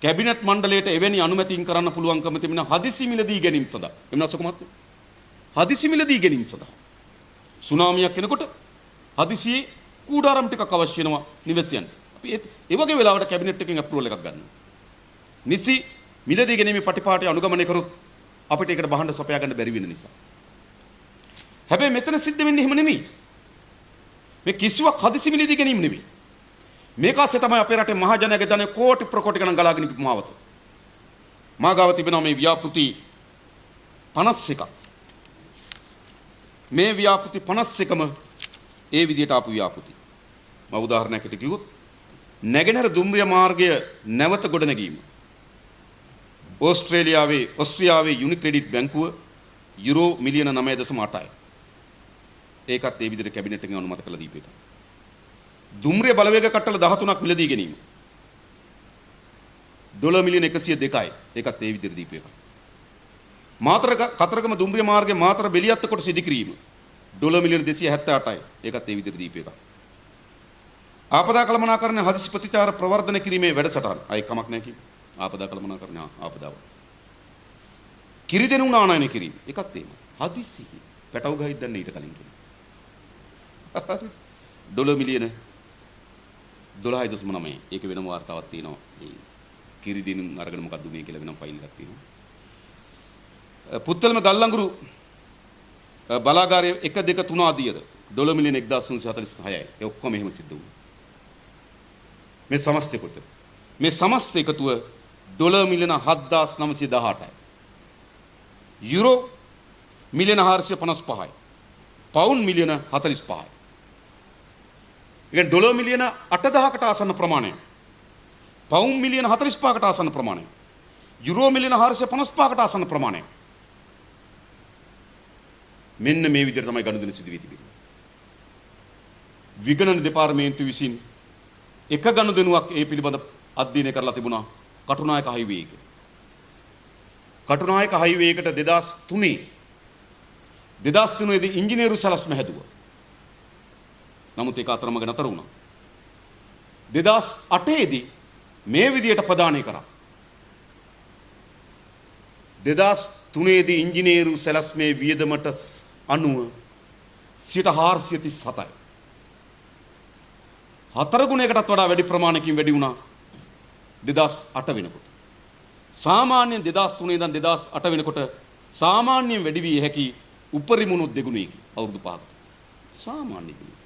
කැබිනට් මණ්ඩලයට එවැනි අනුමැතියින් කරන්න පුළුවන්කම තිබෙන හදිසි මිලදී ගැනීම සඳහා. එමුනා සුකුමත් හදිසි මිලදී ගැනීම සඳහා. සුනාමියක් එනකොට හදිසියේ කූඩාරම් ටිකක් අවශ්‍ය වෙනවා නිවැසියන්ට. අපි ඒ වගේ වෙලාවට කැබිනට් එකෙන් අප්‍රූවල් එකක් ගන්නවා. නිසි මිලදී ගැනීමේ පටිපාටි අනුගමනය කරොත් අපිට ඒකට බහඬ සපයා ගන්න බැරි වෙන නිසා. හැබැයි මෙතන සිද්ධ වෙන්නේ එහෙම නෙමෙයි. මේ කිසිවක් හදිසි මිලදී ගැනීම නෙමෙයි. මේක ASCII තමයි අපේ රටේ මහජනයාගේ ධනෙ කෝටි ප්‍රකෝටි ගණන් ගලාගෙන ගිහපු මාවත. මාගාව තිබෙනවා මේ ව්‍යාපෘති 51ක්. මේ ව්‍යාපෘති 51ම ඒ විදිහට ආපු ව්‍යාපෘති. මම උදාහරණයකට කිව්වොත් නැගෙනහිර දුම්රිය මාර්ගය නැවත ගොඩනැගීම. ඕස්ට්‍රේලියාවේ යුනික්‍රෙඩිට් බැංකුව යුරෝ මිලියන 9.8යි. ඒකත් ඒ විදිහට කැබිනට් එකෙන් අනුමත කළ දීපු එක. දුම්රිය බලවේග කට්ටල 13ක් මිලදී ගැනීම. ඩොලර් මිලියන 102යි. ඒකත් ඒ විදිහට දීපු එක. මාතර කතරගම දුම්රිය මාර්ගයේ මාතර බෙලියත්ත කොට සිදු කිරීම. ඩොලර් මිලියන 278යි. ඒකත් ඒ විදිහට දීපු එක. ආපදා කළමනාකරණ හදිසි ප්‍රතිචාර ප්‍රවර්ධන කිරීමේ වැඩසටහන. අය කමක් නැහැ කිව්වේ. ආපදා කළමනාකරණ ආපදාව. කිරිදෙනු නානයන කිරීම. ඒකත් එහෙම. හදිසි පැටව ගහයි දන්න ඊට කලින් කියන. ඩොලර් මිලියන 12.9. ඒක වෙනම වාර්තාවක් තියෙනවා. මේ කිරිදෙනු අරගෙන මොකද්ද මේ කියලා වෙනම ෆයිල් එකක් තියෙනවා. පුත්තලම ගල්ලංගුරු බලාගාරයේ 1 2 3 ආදියද ඩොලර් මිලියන 1346යි. ඒ ඔක්කොම එහෙම සිද්ධ වුණා. මේ සමස්තය කොට. මේ සමස්ත එකතුව ඩොලර් මිලියන 7918යි. යුරෝ මිලියන 455යි. පවුන්ඩ් මිලියන 45යි. ඒ ඩොලර් මිලියන 8000කට ආසන්න ප්‍රමාණයක්. පවුන්ඩ් මිලියන 45කට ආසන්න ප්‍රමාණයක්. යුරෝ මිලියන 455කට ආසන්න ප්‍රමාණයක්. මෙන්න මේ විදිහට තමයි ගනුදෙනු සිදු වී තිබෙන්නේ. විගණන දෙපාර්තමේන්තුව විසින් එක ගනුදෙනුවක් ඒ පිළිබඳ අධ්‍යයනය කරලා තිබුණා කටුනායක හයිවේ එක. කටුනායක හයිවේ එකට 2003 දී ඉංජිනේරු සැලැස්ම හැදුවා. නමුත් ඒක අතරමඟ නතර වුණා. 2008 දී මේ විදියට ප්‍රදානය කරා. 2003 දී ඉංජිනේරු සැලැස්මේ වියදමට අනුව 437යි. 4 ගුණයකටත් වඩා වැඩි ප්‍රමාණයකින් වැඩි වුණා 2008 වෙනකොට. සාමාන්‍යයෙන් 2003 ඉඳන් 2008 වෙනකොට සාමාන්‍යයෙන් වැඩි විය හැකි උපරිමුණු දෙගුණයකි අවුරුදු 5ක. සාමාන්‍ය දෙයක්.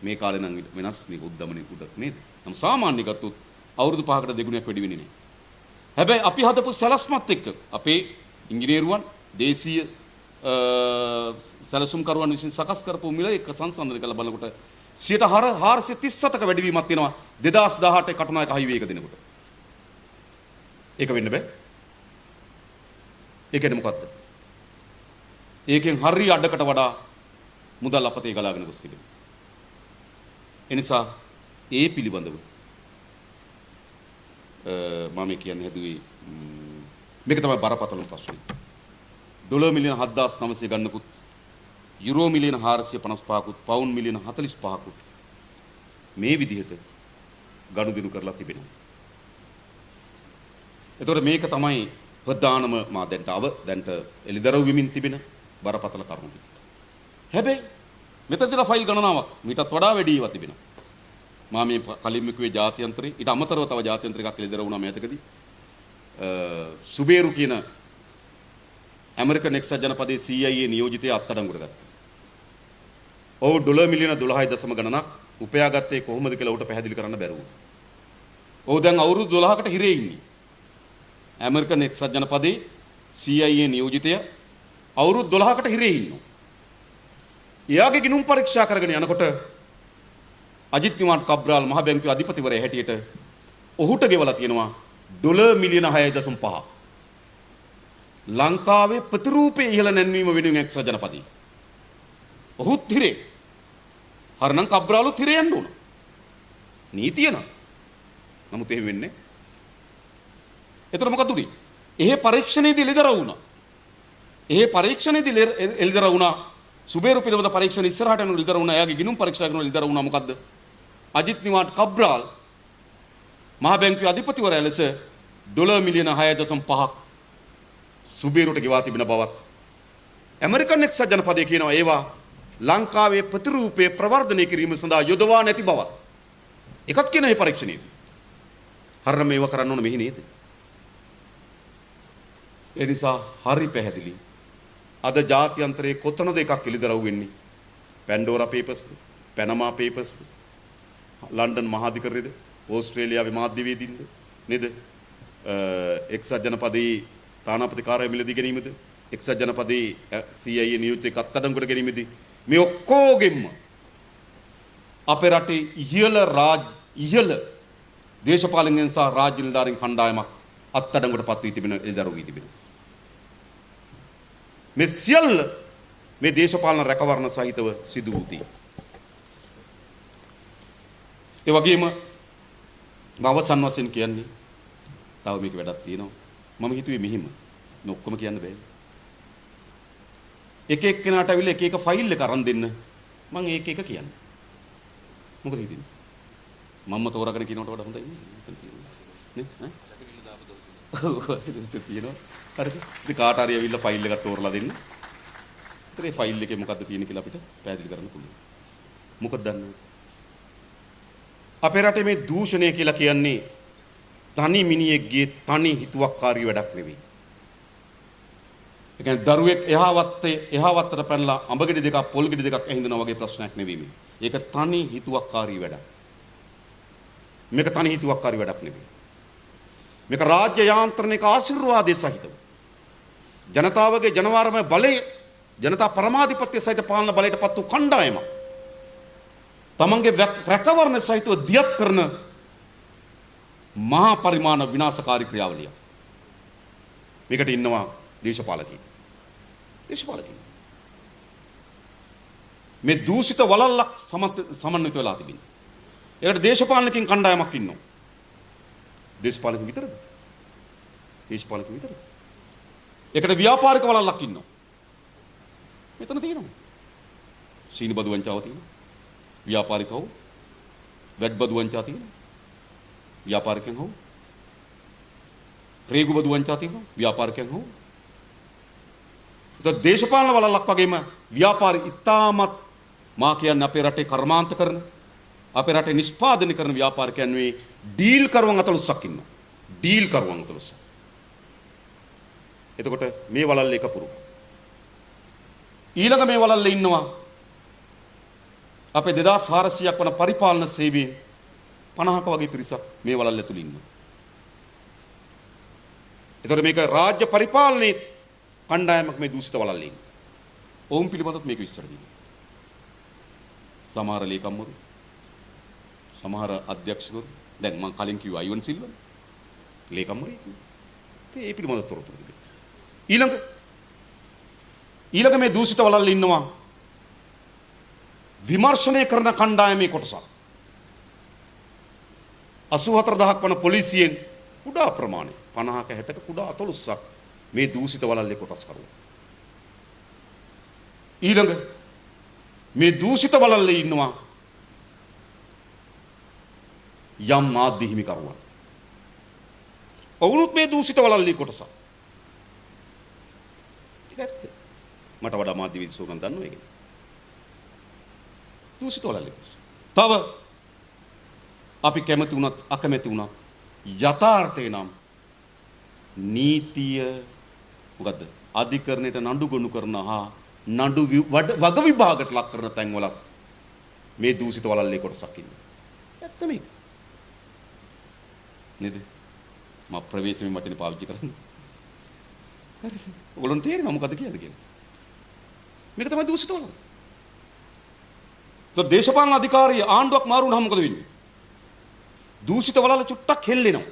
මේ කාලේ නම් වෙනස් නේ උද්දමනේ උඩ නේද? නම් සාමාන්‍ය ගත්තොත් අවුරුදු 5කට දෙගුණයක් වැඩි වෙන්නේ නැහැ. හැබැයි අපි හදපු සැලැස්මත් එක්ක අපේ ඉංජිනේරුවන් දේශීය සැලසුම්කරුවන් විසින් සකස් කරපු මිල එක්ක සංසන්දනය කරලා බලනකොට 437ක වැඩිවීමක් තියෙනවා 2018 කටුනායක හයිවේ එක දෙනකොට. ඒක වෙන්න බෑ. ඒ කියන්නේ මොකද්ද? ඒකෙන් හරි අඩකට වඩා මුදල් අපතේ ගලාගෙන ගොස් තිබෙනවා. එනිසා ඒ පිළිබඳව මම කියන්නේ හැදුවේ මේක තමයි බරපතලම ප්‍රශ්නේ. ඩොලර් මිලියන 7900 ගන්නකුත් යුරෝ මිලියන 455කුත් පවුන් මිලියන 45කුත් මේ විදිහට ගනුදෙනු කරලා තිබෙනවා. එතකොට මේක තමයි ප්‍රධානම මා දැන්ට එළිදරව් වෙමින් තිබෙන බරපතල කරුණු ටික. හැබැයි මෙතනදීලා ෆයිල් ගණනාවක් මීටත් වඩා වැඩි ඒවා තිබෙනවා. මා මේ කලින්ම කිව්වේ ජාත්‍යන්තරේ ඊට අමතරව තව ජාත්‍යන්තර එකක් එළිදර වුණා මේතකදී. සුබේරු කියන ඇමරිකන් එක්සත් ජනපදයේ CIA නියෝජිතය අත්අඩංගුවට ගත්තා. ඔහු ඩොලර් මිලියන 12 ගණනක් උපයාගත්තේ කොහොමද කියලා උට පැහැදිලි කරන්න බැරුව. ඔහු දැන් අවුරුදු 12කට හිරේ ඉන්නේ. ඇමරිකන් එක්සත් ජනපදයේ CIA නියෝජිතය අවුරුදු 12කට හිරේ ඉන්නවා. එයාගේ ගිණුම් පරීක්ෂා කරගෙන යනකොට අජිත් නිවාඩ් කබ්‍රාල් මහ බැංකුවේ අධිපතිවරයා හැටියට ඔහුට ගෙවලා තියෙනවා ඩොලර් මිලියන 6.5. ලංකාවේ ප්‍රතිරූපයේ ඉහළ නැන්වීම වෙනුවෙන් එක්සත් ජනපදයේ. ඔහුත් හිරේ. හරනම් කබ්‍රාලුත් හිරේ යන්න ඕන. නීතිය නම්. නමුත් එහෙම වෙන්නේ. එතකොට මොකද උනේ? එහෙ පරීක්ෂණයේදී එළිදර වුණා. එහෙ පරීක්ෂණයේදී එළිදර වුණා. සුබේරු පිළිබඳ පරීක්ෂණ ඉස්සරහට යන එළිදර වුණා. එයාගේ ගිණුම් පරීක්ෂා කරන එළිදර වුණා. මොකද්ද? අජිත් නිවාඩ් කබ්‍රාල් මහ බැංකුවේ අධිපතිවරයා ලෙස ඩොලර් මිලියන 6.5ක් සුබේරුට ගෙවා තිබෙන බවත් ඇමරිකන් එක්සත් ජනපදයේ කියනවා ඒවා ලංකාවේ ප්‍රතිරූපයේ ප්‍රවර්ධනය කිරීම සඳහා යොදවා නැති බවත්. එකක් කියන මේ පරීක්ෂණයේදී. හරියට මේව කරන්න ඕන මෙහි නේද? ඒ නිසා හරි පැහැදිලි. අද ජාත්‍යන්තරයේ කොතනද එකක් එළිදරව් වෙන්නේ? පැන්ඩෝරා පේපර්ස්ද? පැනමා පේපර්ස්ද? ලන්ඩන් මහාධිකරණයේද? ඕස්ට්‍රේලියාවේ මාධ්‍යවේදීන්ද? නේද? එක්සත් ජනපදයේ තානාපති කාර්යාලය මිලදී ගැනීමද? එක්සත් ජනපදයේ CIA නියුක්තියක අත්අඩංගුවට ගැනීමද? මේ ඔක්කොගෙම අපේ රටේ ඉහළ දේශපාලනයෙන් සහ රාජ්‍ය නිලධාරීන් කණ්ඩායමක් අත්අඩංගුවට පත් වී තිබෙන එළිදරව් වී තිබෙනවා. මේ සියල්ල මේ දේශපාලන රැකවරණ සහිතව සිදු වූ දේ. ඒ වගේම අවසන් වශයෙන් කියන්නේ තව මේක වැඩක් තියෙනවා. මම හිතුවේ මෙහිම ඔක්කොම කියන්න බෑ. එක එක්කෙනාට අවිල්ල එක ෆයිල් එක අරන් දෙන්න. මම ඒක කියන්නේ. මොකද හිතන්නේ? මම්ම තෝරාගෙන කියනවට වඩා හොඳයි නේ? ඈ? තියෙනවා. හරිද? ඉතින් කාට හරි ඇවිල්ලා ෆයිල් එකක් තෝරලා දෙන්න. ඒතරේ ෆයිල් එකේ මොකද්ද තියෙන්නේ කියලා අපිට පැහැදිලි කරන්න පුළුවන්. මොකද දන්නවද? අපේ රටේ මේ දූෂණය කියලා කියන්නේ තනි මිනිහෙක්ගේ තනි හිතුවක්කාරී වැඩක් නෙවෙයි. ඒ කියන්නේ දරුවෙක් එහාවත්තට පැනලා අඹගෙඩි දෙකක් පොල් ගෙඩි දෙකක් ඇහිඳනවා වගේ ප්‍රශ්නයක් නෙවෙයි මේ. ඒක තනි හිතුවක්කාරී වැඩක්. මේක තනි හිතුවක්කාරී වැඩක් නෙවෙයි. මේක රාජ්‍ය යාන්ත්‍රණයක ආශිර්වාදයේ සහිතව ජනතාවගේ ජනවාරමය බලය ජනතා පරමාධිපත්‍ය සහිත පාලන බලයට පත් වූ කණ්ඩායම තමන්ගේ රැකවරණ සහිතව දියත් කරන මහා පරිමාණ විනාශකාරී ක්‍රියාවලිය. මේකට ඉන්නවා දේශපාලකයන්. මේ දූෂිත වලල්ලක් සමන්විත වෙලා තිබෙනවා. ඒකට දේශපාලනකින් කණ්ඩායමක් ඉන්නවා. දේශපාලක විතරද? දේශපාලක විතරද? ඒකට ව්‍යාපාරික වලල්ලක් ඉන්නවා. මෙතන තියෙනවා. සීනි බදු වංචාව තියෙනවා. ව්‍යාපාරිකව වැඩ බදු වංචා තියෙනවා. ව්‍යාපාරිකයන් හෝ රේගු බදු වංචා තියෙනවා. ව්‍යාපාරිකයන් හෝ ඒත් දේශපාලන වලල්ලක් වගේම ව්‍යාපාරි ඉතාමත් මා කියන්නේ අපේ රටේ කර්මාන්ත කරන අපේ රටේ නිෂ්පාදනය කරන ව්‍යාපාරිකයන් මේ ඩීල් කරුවන් 14ක් ඉන්නවා. ඩීල් කරුවන් 14ක්. එතකොට මේ වලල්ලේ එක පුරුක. ඊළඟ මේ වලල්ලේ ඉන්නවා අපේ 2400ක් වන පරිපාලන සේවයේ 50ක වගේ පිරිසක් මේ වලල්ලේ තුල ඉන්නවා. එතකොට මේක රාජ්‍ය පරිපාලනයේ කණ්ඩායමක් මේ දූෂිත වලල්ලේ ඉන්නේ. ඔවුන් පිළිබඳව මේක විස්තර දෙනවා. සමහර ලේකම්වරු, සමහර අධ්‍යක්ෂකවරු, දැන් මම කලින් කිව්වා අයිවන් සිල්වා ලේකම්වරු ඒ පිළිබඳව තොරතුරු දෙන්න. ඊළඟ මේ දූෂිත වලල්ලේ ඉන්නවා විමර්ශනය කරන කණ්ඩායමේ කොටසක්. 84000ක් වන පොලිසියෙන් කුඩා ප්‍රමාණය 50ක 60ක කුඩා 14ක් මේ දූෂිත වලල්ලේ කොටස් කරුවා. ඊළඟ මේ දූෂිත වලල්ලේ ඉන්නවා යම් මාධ්‍ය හිමිකරුවන්. ඔවුනුත් මේ දූෂිත වලල්ලේ කොටසක්. ඒකත් මට වඩා මාධ්‍ය විද්‍යාවකන් දන්නවා ඒක. දූෂිත වලල්ලේ කොටස. තව අපි කැමති වුණත් අකමැති වුණත් යථාර්ථේ නම් නීතිය මොකද්ද? අධිකරණයට නඩු ගොනු කරන හා නඩු වග විභාගයට ලක් කරන තැන්වල මේ දූෂිත වලල්ලේ කොටසක් ඉන්නේ. ඇත්ත මේක. නේද? මම ප්‍රවේශමේ වචනේ පාවිච්චි කරන්නේ. හරිද? ඔයගොල්ලන් තේරෙනවද මොකද කියන්නේ කියලා? මේක තමයි දූෂිත වලල්ල. તો දේශපාලන අධිකාරිය ආණ්ඩුවක් මාරු වුණාම මොකද වෙන්නේ? දූෂිත වලල්ල චුට්ටක් හෙල්ලෙනවා.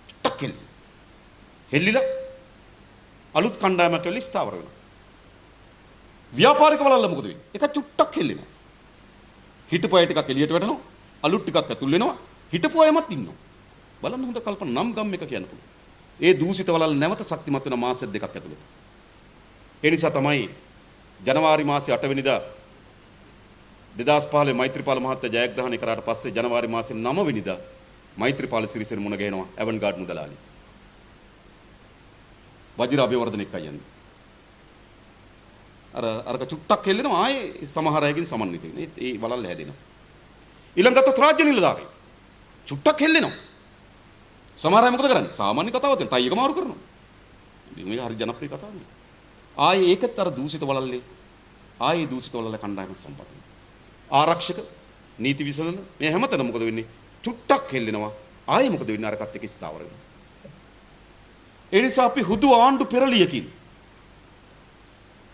චුට්ටක් හෙල්ලෙනවා. හෙල්ලිලා අලුත් කණ්ඩායමක් වෙලා ස්ථාවර වෙනවා. ව්‍යාපාරික වලල්ල මොකද වෙන්නේ? ඒක චුට්ටක් හෙල්ලෙනවා. හිටපු අය ටිකක් එළියට වැටෙනවා. අලුත් ටිකක් ඇතුල් වෙනවා. හිටපු අයමත් ඉන්නවා. බලන්න හොඳ කල්පනා නම් ගම් එක කියන්න පුළුවන්. ඒ දූෂිත වලල්ල නැවත ශක්තිමත් වෙන මාස දෙකක් ඇතුළත. ඒ නිසා තමයි ජනවාරි මාසේ 8 වෙනිදා 2015 මෛත්‍රීපාල මහත්තයා ජයග්‍රහණය කරාට පස්සේ ජනවාරි මාසේ 9 වෙනිදා මෛත්‍රීපාල සිරිසේන මුණ ගැහෙනවා ඇවන්ගාඩ් මුදලාලි. වජිර අභිවර්ධන එක්කයි යන්නේ. අරක චුට්ටක් හෙල්ලෙනවා ආයේ සමහර අයකින් සමන්විත වෙනවා. ඒ වලල්ල හැදෙනවා. ඊළඟට රාජ්‍ය නිලධාරී චුට්ටක් හෙල්ලෙනවා. සමහර අය මොකද කරන්නේ? සාමාන්‍ය කතාවක් තියෙන ටයි එක මාරු කරනවා. මේක හරි ජනප්‍රිය කතාවක් නේ. ආයේ ඒකත් අර දූෂිත වලල්ලේ ආයේ දූෂිත වලල්ල කණ්ඩායම සම්බන්ධ වෙනවා. ආරක්ෂක නීති විසඳන මේ හැමතැනම මොකද වෙන්නේ? චුට්ටක් හෙල්ලෙනවා. ආයේ මොකද වෙන්නේ? අරකට එක ස්ථාවර වෙනවා. ඒ නිසා අපි හුදු ආණ්ඩු පෙරලියකින්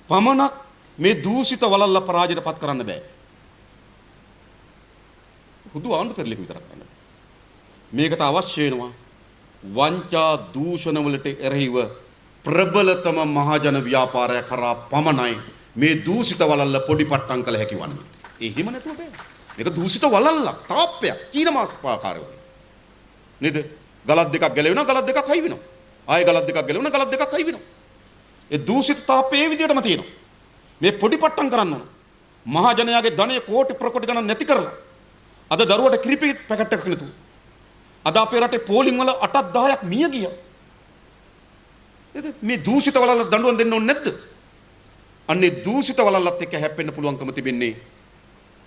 පමණක් මේ දූෂිත වලල්ල පරාජයටපත් කරන්න බෑ. හුදු ආණ්ඩු පෙරලියක විතරක් කරන්න බෑ. මේකට අවශ්‍ය වෙනවා වංචා දූෂණ වලට එරෙහිව ප්‍රබලතම මහජන ව්‍යාපාරය කරා පමණයි මේ දූෂිත වලල්ල පොඩි පට්ටම් කළ හැකි වන්නේ. එහෙම නැතුව බෑ. මේක දූෂිත වලල්ල තාප්පයක් චීන මාස් පාකාරයෝ. නේද? ගලක් දෙකක් ගැලවෙනවා ගලක් දෙකක් හයි වෙනවා. ආයෙ ගලක් දෙකක් ගැලවෙනවා ගලක් දෙකක් හයි වෙනවා. ඒ දූෂිත තාප්පේ ඒ විදිහටම තියෙනවා. මේ පොඩි පට්ටම් කරන්න ඕන. මහජනයාගේ ධනය කෝටි ප්‍රකෝටි ගණන් නැති කරලා අද දරුවට කිරිපි පැකට් එකක් නැතුව අද අපේ රටේ පෝලිං වල 8ක් 10ක් මිය ගියා. නේද? මේ දූෂිත වලල්ල දඬුවම් දෙන්න ඕනේ නැද්ද? අන්නේ දූෂිත වලල්ලත් එක්ක හැප්පෙන්න පුළුවන්කම තිබෙන්නේ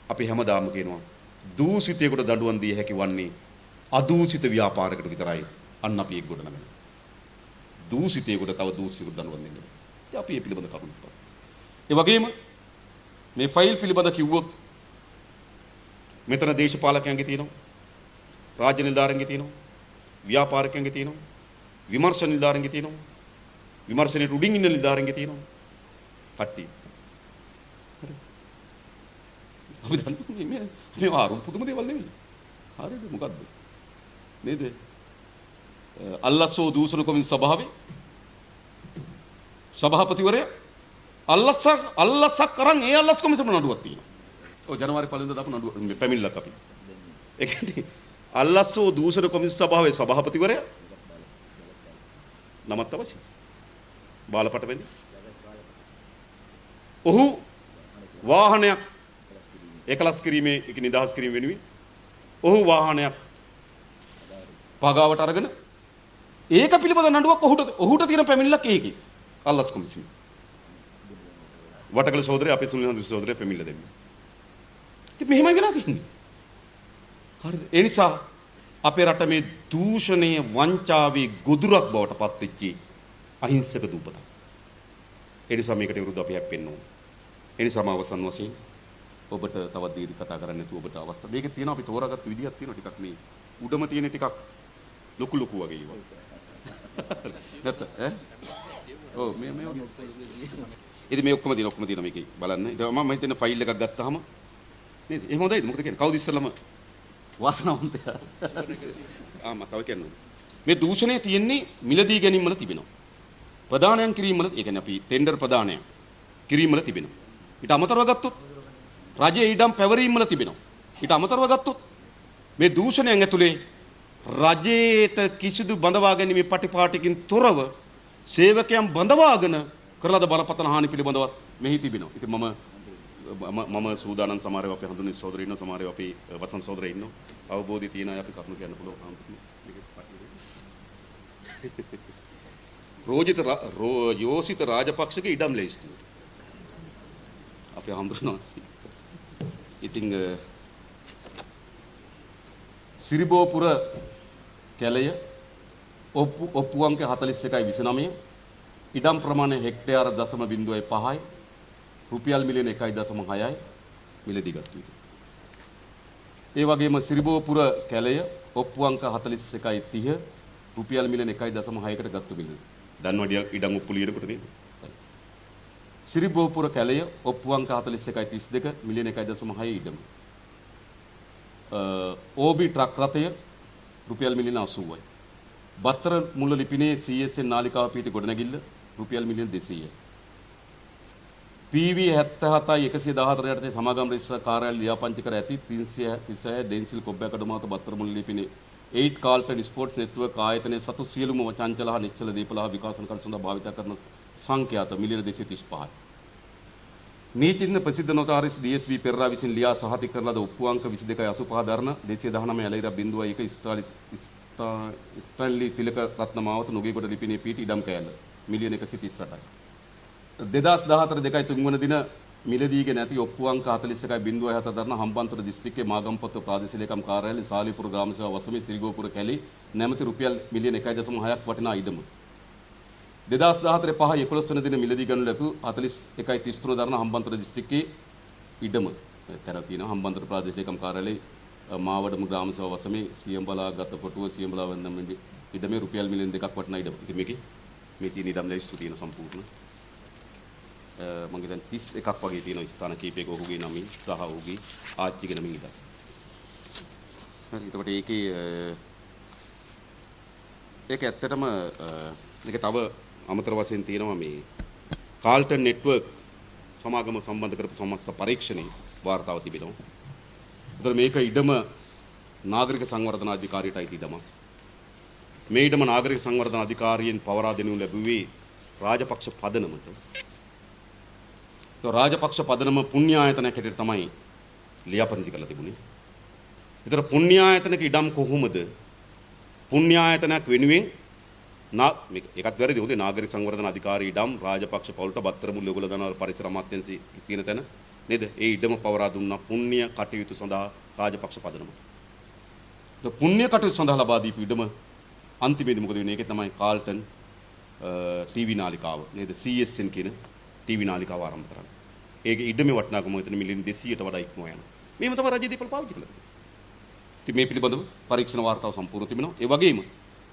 අපි හැමදාම කියනවා දූෂිතයෙකුට දඬුවම් දිය හැකි වන්නේ අදූෂිත ව්‍යාපාරයකට විතරයි. අන්න අපි ඒක ගොඩ නගනවා. දූෂිතයෙකුට තව දූෂිතයෙකුට දඬුවම් දෙන්න බෑ. ඉතින් අපි මේ පිළිබඳ කරුණු කරමු. ඒ වගේම මේ ෆයිල් පිළිබඳ කිව්වොත් මෙතන දේශපාලකයන්ගේ තියෙනවා, රාජ්‍ය නිලධාරීන්ගේ තියෙනවා, ව්‍යාපාරිකයන්ගේ තියෙනවා, විමර්ශන නිලධාරීන්ගේ තියෙනවා, විමර්ශනයේ උඩින් ඉන්න නිලධාරීන්ගේ තියෙනවා. කට්ටිය. හරි. අපි දන්නේ මේ ආරුම් පුදුම දේවල් නෙවෙයි. හරිද? මොකද්ද? නේද? අල්ලස්සෝ දූෂණ කොමිසම සභාවේ සභාපතිවරයා අල්ලස්සක් කරන් ඒ අල්ලස් කොමිසම නඩුවක් තියෙනවා. ඔය ජනවාරි 1 වෙනිදා දාපු නඩුව පැමිණිල්ලක් අපි. ඒ කියන්නේ අල්ලස්සෝ දූෂණ කොමිසම සභාවේ සභාපතිවරයා නමත් අවශ්‍යයි. බාලපට වෙන්නේ. ඔහු වාහනයක් එකලස් කිරීමේ එක නිදහස් කිරීම වෙනුවෙන් ඔහු වාහනයක් පගාවට අරගෙන ඒක පිළිබඳ නඩුවක් ඔහුට තියෙන පැමිණිල්ලක් ඒකේ අල්ලස් කොමිසම. වටකල සහෝදරය අපේ සුනිල් හඳුරු සහෝදරය පැමිණිල්ල දෙන්නේ. ඉතින් මෙහෙමයි වෙලා තියෙන්නේ. හරිද? ඒ නිසා අපේ රට මේ දූෂණයේ වංචාවේ ගොදුරක් බවට පත් වෙච්ච අහිංසක දූපතක්. ඒ නිසා මේකට විරුද්ධව අපි හැප්පෙන්න ඕනේ. ඒ නිසාම අවසන් වශයෙන් ඔබට තවත් දීර්ඝ කතා කරන්න නැතුව ඔබට අවස්ථාව මේකේ තියෙනවා අපි තෝරාගත්ත විදිහක් තියෙනවා ටිකක් මේ උඩම තියෙන ටිකක් ලොකු ලොකු වගේ ඒවා. නැත්ත ඈ? ඔව් මේ වගේ. ඉතින් මේ ඔක්කොම තියෙන මේකේ බලන්න. ඉතින් මම හිතන ෆයිල් එකක් ගත්තාම නේද? එහෙම හොඳයිද? මොකද කියන්නේ? කවුද ඉස්සෙල්ලාම වාසනාවන්තයා? මම තව කියන්නේ. මේ දූෂණය තියෙන්නේ මිලදී ගැනීම වල තිබෙනවා. ප්‍රදානයන් කිරීම වල, ඒ කියන්නේ අපි ටෙන්ඩර් ප්‍රදානයන් කිරීම වල තිබෙනවා. ඊට අමතරව ගත්තොත් රජයේ ඉඩම් පැවරීම වල තිබෙනවා. ඊට අමතරව ගත්තොත් මේ දූෂණයන් ඇතුලේ රජයට කිසිදු බඳවා ගැනීමේ පටිපාටිකින් තොරව සේවකයන් බඳවාගෙන කරලාද බලපතන හානි පිළිබඳව මෙහි තිබෙනවා. ඉතින් මම සූදානම් සමහරව අපේ හඳුනන සහෝදරයෝ ඉන්නවා, සමහරව අපේ වසන් සහෝදරයෝ ඉන්නවා. අවබෝධය තියෙන අය අපි කරුණු කියන්න පුළුවන්. යෝසිත රාජපක්ෂගේ ඉඩම් ලැයිස්තුව අපි හඳුනනවා. ඉතින් සිරිබෝපුර කැලය ඔප්පු අංක 41.29 ඉඩම් ප්‍රමාණය හෙක්ටයාර 0.05යි රුපියල් මිලියන 1.6යි මිලදී ගත්තු විට. ඒ වගේම සිරිබෝපුර කැලය ඔප්පු අංක 41.30 රුපියල් මිලියන 1.6කට ගත්තු මිල. දන්නවද ඉඩම් ඔප්පු ලියනකොට නේද? සිරිබෝපුර කැලය ඔප්පු අංක 41.32 මිලියන 1.6 ඉඩම. ඕබි ට්‍රක් රථය රුපියල් මිලියන 80යි. බත්තර මුල්ල ලිපිනේ CSN නාලිකාව පිහිටි ගොඩනැගිල්ල රුපියල් මිලියන 200යි. PV 77යි 114 යටතේ සමාගම් රෙජිස්ට්‍රාර් කාර්යාලය ලියාපදිංචි කර ඇති 336 ඩෙන්සිල් කොබ්බෑකඩ මාත බත්තර මුල්ල ලිපිනේ 8 කාල්ටන් ස්පෝර්ට්ස් නෙට්වර්ක් ආයතනයේ සතු සියලුම චංචල හා නිශ්චල දීපල හා විකාශන කර සඳහා භාවිත කරන සංඛ්‍යාත මිලියන 235යි. නීතිඥ ප්‍රසිද්ධ නොතාරිස් DSB පෙරරා විසින් ලියා සහතික කරන ලද ඔප්පු අංක 22.85 දරන 219 ඇලයිරා 0.1 ස්ටැන්ලි තිලක රත්න මාවත නොගේගොඩ ලිපිනේ පිහිටි ඉඩම් කෑල්ල මිලියන 138යි. 2014 2 වන දින මිලදීගෙන ඇති ඔප්පු අංක 41.07 දරන හම්බන්තොට දිස්ත්‍රික්කයේ මාගම්පොත්ත ප්‍රාදේශීය ලේකම් කාර්යාලයේ සාලිපුර ග්‍රාම සේවා වසමේ සිරිගෝපුර කැලේ නැමැති රුපියල් මිලියන 1.6ක් වටිනා ඉඩම 2014 5 11 වන දින මිලදී ගනු ලැබූ 41.33 දරන හම්බන්තොට දිස්ත්‍රික්කයේ ඉඩම තැන තියෙනවා හම්බන්තොට ප්‍රාදේශීය ලේකම් කාර්යාලයේ මාවඩම ග්‍රාම සේවා වසමේ සියඹලා ගත කොටුව සියඹලා වන්දම ඉඩමේ රුපියල් මිලියන 2ක් වටිනා ඉඩම. ඉතින් මේ තියෙන ඉඩම් ලැයිස්තු තියෙන සම්පූර්ණ මම හිතන්නේ 31ක් වගේ තියෙන ස්ථාන කීපයක ඔහුගේ නමින් සහ ඔහුගේ ආච්චිගේ නමින් ඉඳලා. හරි එතකොට ඒක ඇත්තටම මේක තව අමතර වශයෙන් තියෙනවා මේ කාල්ටන් නෙට්වර්ක් සමාගම සම්බන්ධ කරපු සමස්ත පරීක්ෂණේ වාර්තාව තිබෙනවා. එතකොට මේක ඉඩම නාගරික සංවර්ධන අධිකාරියට අයිති ඉඩමක්. මේ ඉඩම නාගරික සංවර්ධන අධිකාරියෙන් පවරා දෙනු ලැබුවේ රාජපක්ෂ පදනමට. රාජපක්ෂ පදනම පුණ්‍ය ආයතනයක් හැටියට තමයි ලියාපදිංචි කරලා තිබුණේ. ඒතර පුණ්‍ය ආයතනක ඉඩම් කොහොමද පුණ්‍ය ආයතනයක් වෙනුවෙන් ඒකත් වැරදි. හොඳේ නාගරික සංවර්ධන අධිකාරී ඉඩම් රාජපක්ෂ පවුලට බත්තර මුල්ල ඔයගොල්ලෝ දන්නවා පරිසර අමාත්‍යාංශයේ තියෙන තැන නේද? ඒ ඉඩම පවරා දුන්නා පුණ්‍ය කටයුතු සඳහා රාජපක්ෂ පදනම. ඒ පුණ්‍ය කටයුතු සඳහා ලබා දීපු ඉඩම අන්තිමේදී මොකද වෙන්නේ? ඒකේ තමයි කාල්ටන් ටීවී නාලිකාව නේද? CSN කියන ටීවී නාලිකාව ආරම්භ කරන්නේ. ඒකේ ඉඩමේ වටිනාකම එතන මිලියන 200ට වඩා ඉක්මව යනවා. මේව තමයි රජයේ දීපල පාවිච්චි කළේ. ඉතින් මේ පිළිබඳව පරීක්ෂණ වාර්තාව සම්පූර්ණ තිබෙනවා. ඒ වගේම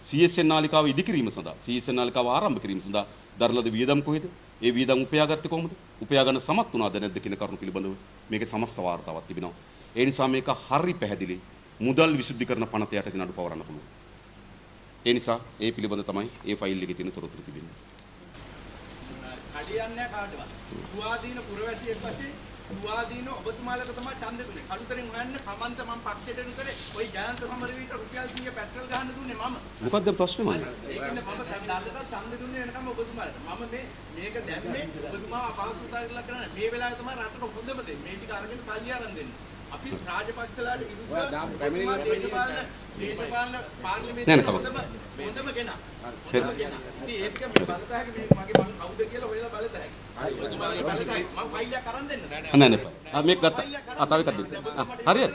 CSN නාලිකාව ඉදිකිරීම සඳහා CSN නාලිකාව ආරම්භ කිරීම සඳහා දරලද වියදම් කොහෙද? ඒ වියදම් උපයාගත්තේ කොහොමද? උපයා ගන්න සමත් වුණාද නැද්ද කියන කරුණු පිළිබඳව මේකේ සමස්ත වාර්තාවක් තිබෙනවා. ඒ නිසා මේක හරි පැහැදිලි මුදල් විසුද්ධිකරණ පනත යටතේ නඩු පවරන්න පුළුවන්. ඒ නිසා ඒ පිළිබඳව තමයි ඒ ෆයිල් එකේ තියෙන තොරතුරු තිබෙන්නේ. කඩියන්නේ කාටවත්. සුවාදීන පුරවැසියෙක් වශයෙන් සුවාදීන ඔබතුමාලට තමයි ඡන්දෙ දුන්නේ. කළුතරෙන් හොයන්න කමන්ත මම පක්ෂයට එනු කරේ ওই ජයන්ත සමරවීට රුපියල් 100 පෙට්‍රල් ගහන්න දුන්නේ මම. මොකද්ද ප්‍රශ්නේ මම? ඒකනේ මම දැල්ලට ඡන්දෙ දුන්නේ වෙනකම් ඔබතුමාලට. මම මේක දැම්මේ ඔබතුමා අපහසුතාවය කරලා කරන්නේ. මේ වෙලාවේ තමයි රටට හොඳම දේ. මේ ටික අරගෙන සල්ලි අරන් දෙන්න. අපි රාජපක්ෂලාට විරුද්ධව දේශපාලන පාර්ලිමේන්තුවේ හොඳම කෙනා. ඉතින් ඒක මේ බලතහක මේ මගේ මම කවුද කියලා හොයලා බලතහක. හරි ඔබතුමාගේ බලතහක මම ෆයිල් එකක් අරන් දෙන්න. නෑ නෑ. මේක ගත්තා. තව එකක් දෙන්න. හරියට.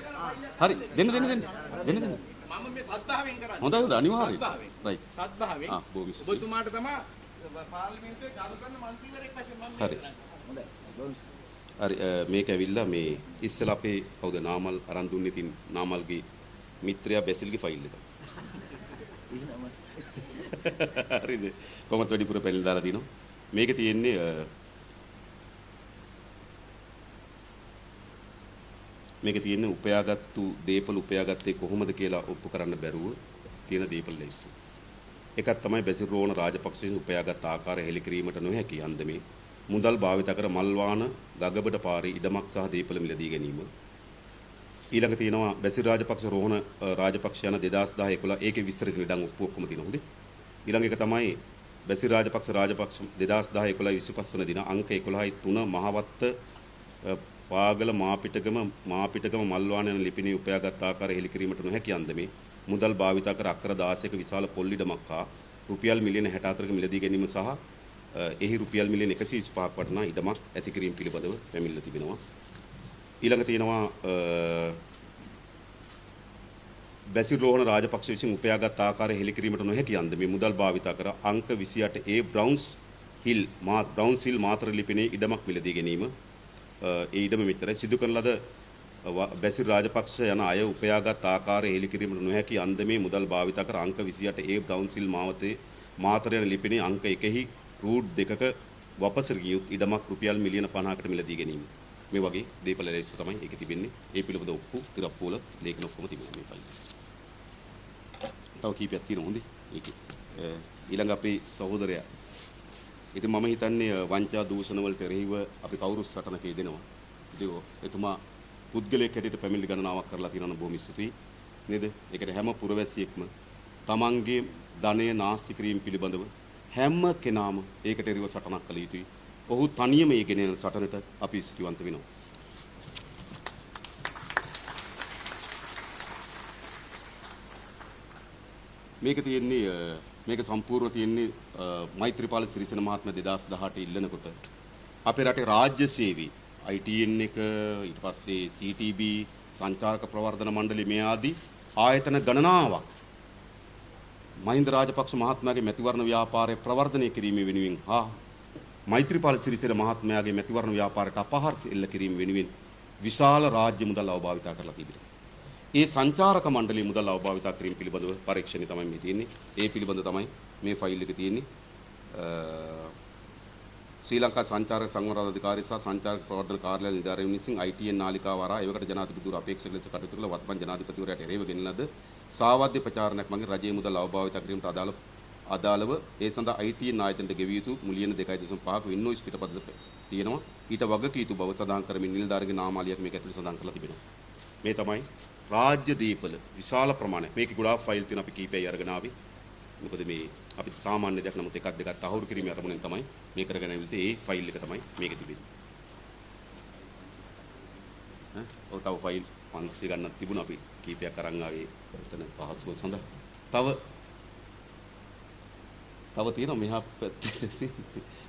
හරි දෙන්න. එන්නද? මම මේ සත්භාවයෙන් කරන්නේ. හොඳයි අනිවාර්යයෙන්. සත්භාවයෙන්. රයිට්. සත්භාවයෙන්. බොහොම ස්තුතියි. ඔබතුමාට තමයි පාර්ලිමේන්තුවේ ගරු කරන මන්ත්‍රීවරයෙක් වශයෙන් මම හරි. හරි මේක ඇවිල්ලා මේ ඉස්සෙල්ලා අපේ කවුද නාමල් අරන් දුන්නේ තින් නාමල්ගේ මිත්‍රයා බැසිල්ගේ ෆයිල් එක. හරිද? කොහොමද වැඩිපුර පැනලා දාලා දිනව? මේකේ තියෙන්නේ මේකේ තියෙන්නේ උපයාගත්තු දීපල උපයාගත්තේ කොහොමද කියලා ඔප්පු කරන්න බැරුව තියෙන දීපල ලයිස්තු. එකක් තමයි බැසිල් රෝහණ රාජපක්ෂ උපයාගත් ආකාරය හෙළිකිරීමට නොහැකි අන්දමේ මුදල් භාවිත කර මල්වාන ගගබඩ පාරේ ඉඩමක් සහ දීපල මිලදී ගැනීම. ඊළඟ තියෙනවා බැසිල් රාජපක්ෂ රෝහණ රාජපක්ෂ යන 2010 11 ඒකේ විස්තර තියෙන ඉඩම් ඔක්කොම තියෙනවා හොඳේ. ඊළඟ එක තමයි බැසිල් රාජපක්ෂ 2010 11 25 වන දින අංක 11.3 මහවත්ත පාගල මාපිටකම මල්වාන යන ලිපිණේ උපයාගත් ආකාරය හෙළිකිරීමට නොහැකි අන්දමේ මුදල් භාවිත කර අක්කර 16ක විශාල පොල් ඉඩමක් හා රුපියල් මිලියන 64ක මිලදී ගැනීම සහ එහි රුපියල් මිලියන 125ක් වටනා ඉඩමක් ඇති කිරීම පිළිබඳව පැමිණිලා තිබෙනවා. ඊළඟ තියෙනවා බැසිල් රෝහණ රාජපක්ෂ විසින් උපයාගත් ආකාරය හෙළිකිරීමට නොහැකි අන්දමේ මුදල් භාවිත කර අංක 28 A බ්‍රවුන්ස් හිල් මාතර ලිපිණේ ඉඩමක් මිලදී ගැනීම ඒ ඉඩම මෙතර සිදු කරන ලද බැසිල් රාජපක්ෂ යන අය උපයාගත් ආකාරය හෙළිකිරීමට නොහැකි අන්දමේ මුදල් භාවිත කර අංක 28 A බ්‍රවුන්ස් හිල් මාතර යන ලිපිණේ අංක 1හි රූට් 2ක වපසර ගියුත් ඉඩමක් රුපියල් මිලියන 50කට මිලදී ගැනීම. මේ වගේ දීපල ලැයිස්තු තමයි ඒකේ තිබෙන්නේ. ඒ පිළිබඳ ඔප්පු තිරප්පුවල ලේඛන ඔක්කොම තිබෙනවා මේ ෆයිල්. තව කීපයක් තියෙනවා හොඳේ. ඒකේ ඊළඟ අපේ සහෝදරයා. ඉතින් මම හිතන්නේ වංචා දූෂණ වලට එරෙහිව අපි කවුරුත් සටනක යෙදෙනවා. ඉතින් එතුමා පුද්ගලයෙක් හැටියට පැමිණිලි ගණනාවක් කරලා තියෙනවා බොහොම ස්තුතියි. නේද? ඒකට හැම පුරවැසියෙක්ම තමන්ගේ ධනය නාස්ති කිරීම පිළිබඳව හැම කෙනාම ඒකට එරෙහිව සටනක් කළ යුතුයි. ඔහු තනියම මේ ගෙන යන සටනට අපි ස්තුතිවන්ත වෙනවා. මේක තියෙන්නේ මේක සම්පූර්ණ තියෙන්නේ මෛත්‍රීපාල සිරිසේන මහත්මයා 2018 ඉල්ලනකොට අපේ රටේ රාජ්‍ය සේවී ITN එක ඊට පස්සේ CTB සංචාරක ප්‍රවර්ධන මණ්ඩලය මේ ආදී ආයතන ගණනාවක් මහින්ද රාජපක්ෂ මහත්මයාගේ මැතිවරණ ව්‍යාපාරය ප්‍රවර්ධනය කිරීම වෙනුවෙන් හා මෛත්‍රීපාල සිරිසේන මහත්මයාගේ මැතිවරණ ව්‍යාපාරයට අපහාර එල්ල කිරීම වෙනුවෙන් විශාල රාජ්‍ය මුදල් අවභාවිත කරලා තිබෙනවා. ඒ සංචාරක මණ්ඩලයේ මුදල් අවභාවිත කිරීම පිළිබඳව පරීක්ෂණය තමයි මේ තියෙන්නේ. ඒ පිළිබඳව තමයි මේ ෆයිල් එකේ තියෙන්නේ. ශ්‍රී ලංකා සංචාරක සංවර්ධන අධිකාරිය සහ සංචාරක ප්‍රවර්ධන කාර්යාලය නිලධාරීන් විසින් ITN නාලිකාව හරහා ඒවකට ජනාධිපතිවරු අපේක්ෂක ලෙස කටයුතු කළ වත්මන් ජනාධිපතිවරයාට එරෙහිව ගෙනලද සාවද්‍ය ප්‍රචාරණයක් මගින් රජයේ මුදල් අවභාවිත කිරීමට අදාළව ඒ සඳහා ITN ආයතනයට ගෙවිය යුතු මුලියන 2.5ක ඉන්වොයිස් පිටපත තියෙනවා. ඊට වගකීම් යුතු බව සඳහන් කරමින් නිලධාරීගේ නාමාලියක් මේක ඇතුළේ සඳහන් කරලා තිබෙනවා. මේ තමයි රාජ්‍ය දීපල විශාල ප්‍රමාණයක්. මේකේ ගොඩාක් ෆයිල් තියෙන අපි කීපයයි අරගෙන ආවේ. මොකද මේ අපි සාමාන්‍ය දෙයක් නමුත් එකක් දෙකක් තහවුරු කිරීමේ අරමුණෙන් තමයි මේ කරගෙන ඉන්නේ. ඒ ෆයිල් එක තමයි මේකේ තිබෙන්නේ. ඔය තව ෆයිල් 500 ගන්නක් තිබුණා අපි කීපයක් අරන් ආවේ එතන පහසුව සඳහා. තව තියෙනවා මෙහා පැත්තේ.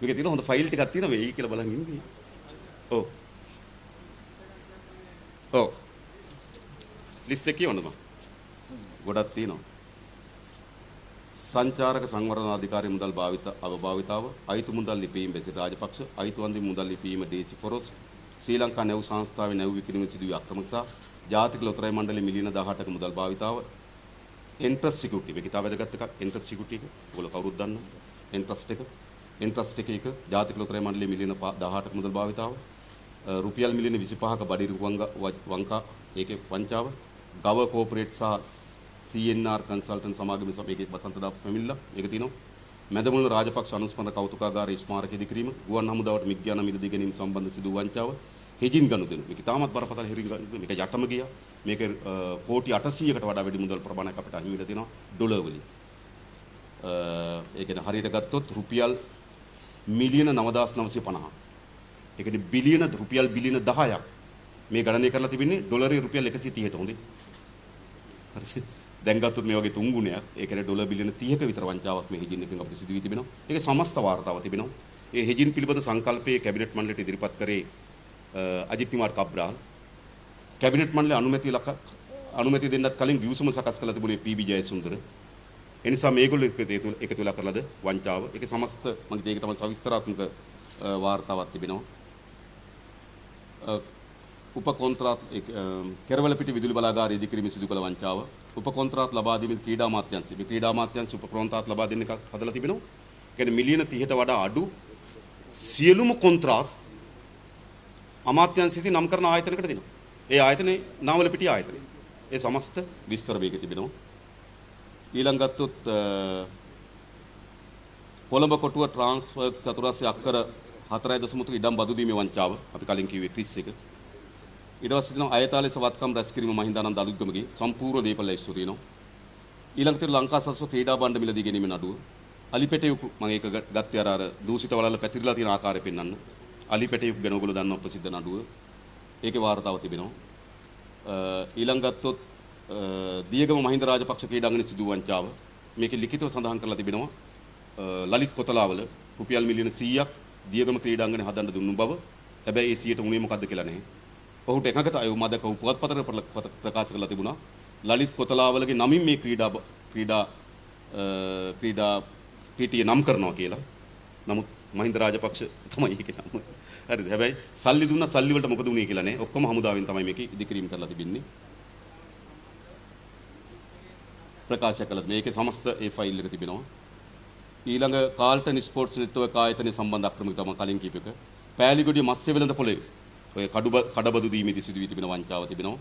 මේක තියෙන හොඳ ෆයිල් ටිකක් තියෙනවා වෙයි කියලා බලන් ඉන්නේ. ඔව්. ඔව්. ලිස්ට් එක කියවන්නද මම? ගොඩක් තියෙනවා. සංචාරක සංවර්ධන අධිකාරිය මුදල් අවභාවිතාව, අයිතු මුදල් ලිපීම බැසිල් රාජපක්ෂ, අයිතු වන්දි මුදල් ලිපීම ඩීසි ෆොරොස්, ශ්‍රී ලංකා නැව් සංස්ථාවේ නැව් විකිණීම සිදුවී අක්‍රමකතා, ජාතික ලොතරැයි මණ්ඩලයේ මිලියන 18ක මුදල් භාවිතාව, එන්ට්‍රස් සිකියුරිටි මේක තව වැදගත් එකක් එන්ට්‍රස් සිකියුරිටි එක. ඔයගොල්ලෝ කවුරුත් දන්නවා. එන්ට්‍රස්ට් එක ජාතික ලොතරැයි මණ්ඩලයේ මිලියන 18ක මුදල් භාවිතාව, රුපියල් මිලියන 25ක බඩිරු වංකා ඒකේ වංචාව, ගව කෝපරේට් සහ CNR කන්සල්ටන්ට් සමාගම මේකේ බසන්තදා පැමිණිලා මේක තියෙනවා. මැදමුල්ල රාජපක්ෂ අනුස්මරණ කෞතුකාගාර ස්මාරක ඉදිකිරීම, ගුවන් හමුදාවට මිග්ඥාන මිලදී ගැනීම සම්බන්ධ සිදු වංචාව, හෙජින් ගනුදෙනු. මේක තාමත් බරපතල හෙජින් ගනුදෙනු. මේක යටම ගියා. මේක කෝටි 800කට වඩා වැඩි මුදල් ප්‍රමාණයක් අපිට අහිමි වෙලා තියෙනවා ඩොලර් වලින්. ඒ කියන්නේ හරියට ගත්තොත් රුපියල් මිලියන 9950. ඒ කියන්නේ බිලියන රුපියල් බිලියන 10ක් මේ ගණනය කරලා තිබෙන්නේ ඩොලරේ රුපියල් 130ට හොඳේ. හරිද? දැන් ගත්තොත් මේ වගේ තුන් ගුණයක් ඒ කියන්නේ ඩොලර් බිලියන 30ක විතර වංචාවක් මේ හෙජින් එකෙන් අපිට සිදු වී තිබෙනවා. ඒකේ සමස්ත වාර්තාව තිබෙනවා. ඒ හෙජින් පිළිබඳ සංකල්පයේ කැබිනට් මණ්ඩලයට ඉදිරිපත් කරේ අජිත් කුමාර් කබ්‍රාල්. කැබිනට් මණ්ඩලයේ අනුමැතිය අනුමැතිය දෙන්නත් කලින් ගිවිසුම සකස් කළ තිබුණේ පී.බී. ජයසුන්දර. ඒ නිසා මේගොල්ලෝ එකතු වෙලා කරලාද වංචාව. ඒකේ සමස්ත මම හිතේ ඒක තමයි සවිස්තරාත්මක වාර්තාවක් තිබෙනවා. උපකොන්ත්‍රාත් කෙරවල පිටි විදුලි බලාගාරය ඉදිකිරීමේ සිදු කළ වංචාව. උපකොන්ත්‍රාත් ලබා දීමේ ක්‍රීඩා අමාත්‍යාංශය. මේ ක්‍රීඩා අමාත්‍යාංශ උපකොන්ත්‍රාත් ලබා දෙන්න එකක් හදලා තිබෙනවා. ඒ කියන්නේ මිලියන 30ට වඩා අඩු සියලුම කොන්ත්‍රාත් අමාත්‍යාංශයෙන් නම් කරන ආයතනයකට දෙනවා. ඒ ආයතනේ නාවල පිටි ආයතනය. ඒ සමස්ත විස්තර මේකේ තිබෙනවා. ඊළඟ ගත්තොත් කොළඹ කොටුව ට්‍රාන්ස්ෆර් චතුරස්‍රය අක්කර 4.3 ඉඩම් බදු දීමේ වංචාව අපි කලින් කිව්වේ ක්‍රිස් එක. ඊට පස්සේ තියෙනවා අයතාලේ සවත්කම් රැස් කිරීම මහින්දානන්ද අලුත්ගමගේ සම්පූර්ණ දීපල ඉස්සු තියෙනවා. ඊළඟට ලංකා සත්ව ක්‍රීඩා භාණ්ඩ මිලදී ගැනීමේ නඩුව. අලිපෙටේයු මම ඒක ගත්තේ අර දූෂිත වලල්ල පැතිරිලා තියෙන ආකාරය පෙන්වන්න. අලිපෙටේයු ගැන ඔයගොල්ලෝ දන්නවා ප්‍රසිද්ධ නඩුව. ඒකේ වාර්තාව තිබෙනවා. ඊළඟ ගත්තොත් දියගම මහින්ද රාජපක්ෂ ක්‍රීඩාංගණයේ සිදු වංචාව. මේකේ ලිඛිතව සඳහන් කරලා තිබෙනවා. ලලිත් කොතලාවල රුපියල් මිලියන 100ක් දියගම ක්‍රීඩාංගණය හදන්න දුන්නු බව. හැබැයි ඒ 100ට උනේ මොකද්ද කියලා නැහැ. ඔහුට එකඟතාවය මදක පුවත්පතට ප්‍රකාශ කරලා තිබුණා. ලලිත් කොතලාවලගේ නමින් මේ ක්‍රීඩා පිටිය නම් කරනවා කියලා. නමුත් මහින්ද රාජපක්ෂ තමයි ඒකේ නම. හරිද? හැබැයි සල්ලි දුන්නා සල්ලි වලට මොකද උනේ කියලා නෑ. ඔක්කොම හමුදාවෙන් තමයි මේක ඉදිකිරීම කරලා තිබෙන්නේ. ප්‍රකාශ කළා. මේකේ සමස්ත ඒ ෆයිල් එක තිබෙනවා. ඊළඟ කාල්ටන් ස්පෝර්ට්ස් නෙට්වර්ක් ආයතනයේ සම්බන්ධ අක්‍රමික තමයි කලින් කියපු එක. පෑලිගොඩිය මත්ස්‍ය වෙළඳ පොලේ ඔය කඩබදු දීමේදී සිදු වී තිබෙන වංචාව තිබෙනවා.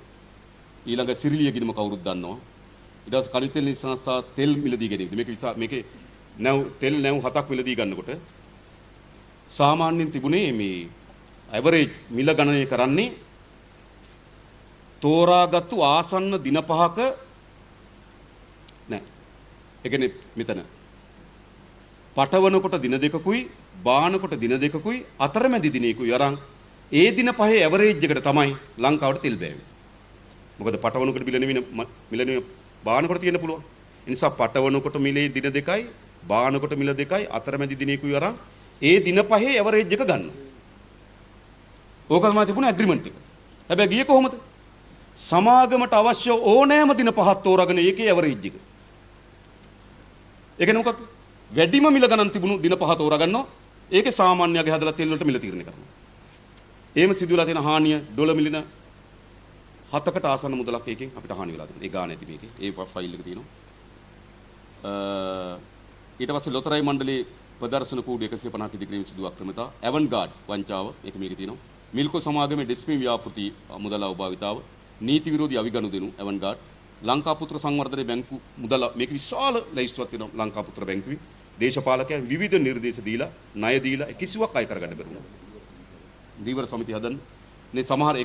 ඊළඟ සිරිලිය ගිණුම කවුරුත් දන්නවා. ඊට පස්සේ කණි තෙල් සංස්ථා තෙල් මිලදී ගැනීම. මේකේ තෙල් නැව් 7ක් මිලදී ගන්නකොට සාමාන්‍යයෙන් තිබුණේ මේ ඇවරේජ් මිල ගණනය කරන්නේ තෝරාගත්තු ආසන්න දින 5ක නෑ. ඒ කියන්නේ මෙතන පටවනකොට දින 2කුයි බානකොට දින 2කුයි අතරමැදි දිනයකුයි අරන් ඒ දින 5 ඇවරේජ් එකට තමයි ලංකාවට තෙල් බෑවේ. මොකද පටවනකොට මිල බානකොට තියෙන්න පුළුවන්. ඒ නිසා පටවනකොට මිලේ දින 2යි බානකොට මිල 2යි අතරමැදි දිනයකුයි අරන් ඒ දින 5 ඇවරේජ් එක ගන්න. ඕක තමයි තිබුණ ඇග්‍රීමන්ට් එක. හැබැයි ගියේ කොහොමද? සමාගමට අවශ්‍ය ඕනෑම දින 5ක් තෝරාගෙන ඒකේ ඇවරේජ් එක. ඒ කියන්නේ මොකක්ද? වැඩිම මිල ගණන් තිබුණු දින 5 තෝරා ගන්නවා. ඒකේ සාමාන්‍යයගේ හදලා තෙල් වලට මිල තීරණය කරනවා. එහෙම සිදුවලා තියෙන හානිය ඩොලර් මිලියන 7කට ආසන්න මුදලක් එකකින් අපිට හානි වෙලා තියෙනවා. ඒ ගාණ ඇති මේකේ. ඒ ෆයිල් එක තියෙනවා. ඊට පස්සේ ලොතරැයි මණ්ඩලයේ ප්‍රදර්ශන කූඩු 150ක ඉදිකිරීම සිදු අක්‍රමිතා ඇවන්ගාඩ් වංචාව ඒක මේකේ තියෙනවා. මිල්කෝ සමාගමේ ඩිස්පින් ව්‍යාපෘති මුදල් අවභාවිතාව නීති විරෝධී අවිගනුදෙනු ඇවන්ගාඩ් ලංකාපුත්‍ර සංවර්ධන බැංකු මුදල් මේක විශාල ලැයිස්තුවක් තියෙනවා ලංකාපුත්‍ර බැංකුවේ. දේශපාලකයන් විවිධ නිර්දේශ දීලා ණය දීලා කිසිවක් අය කරගන්න බැරුණා. දීවර සමිතිය හදන්න මේ සමහර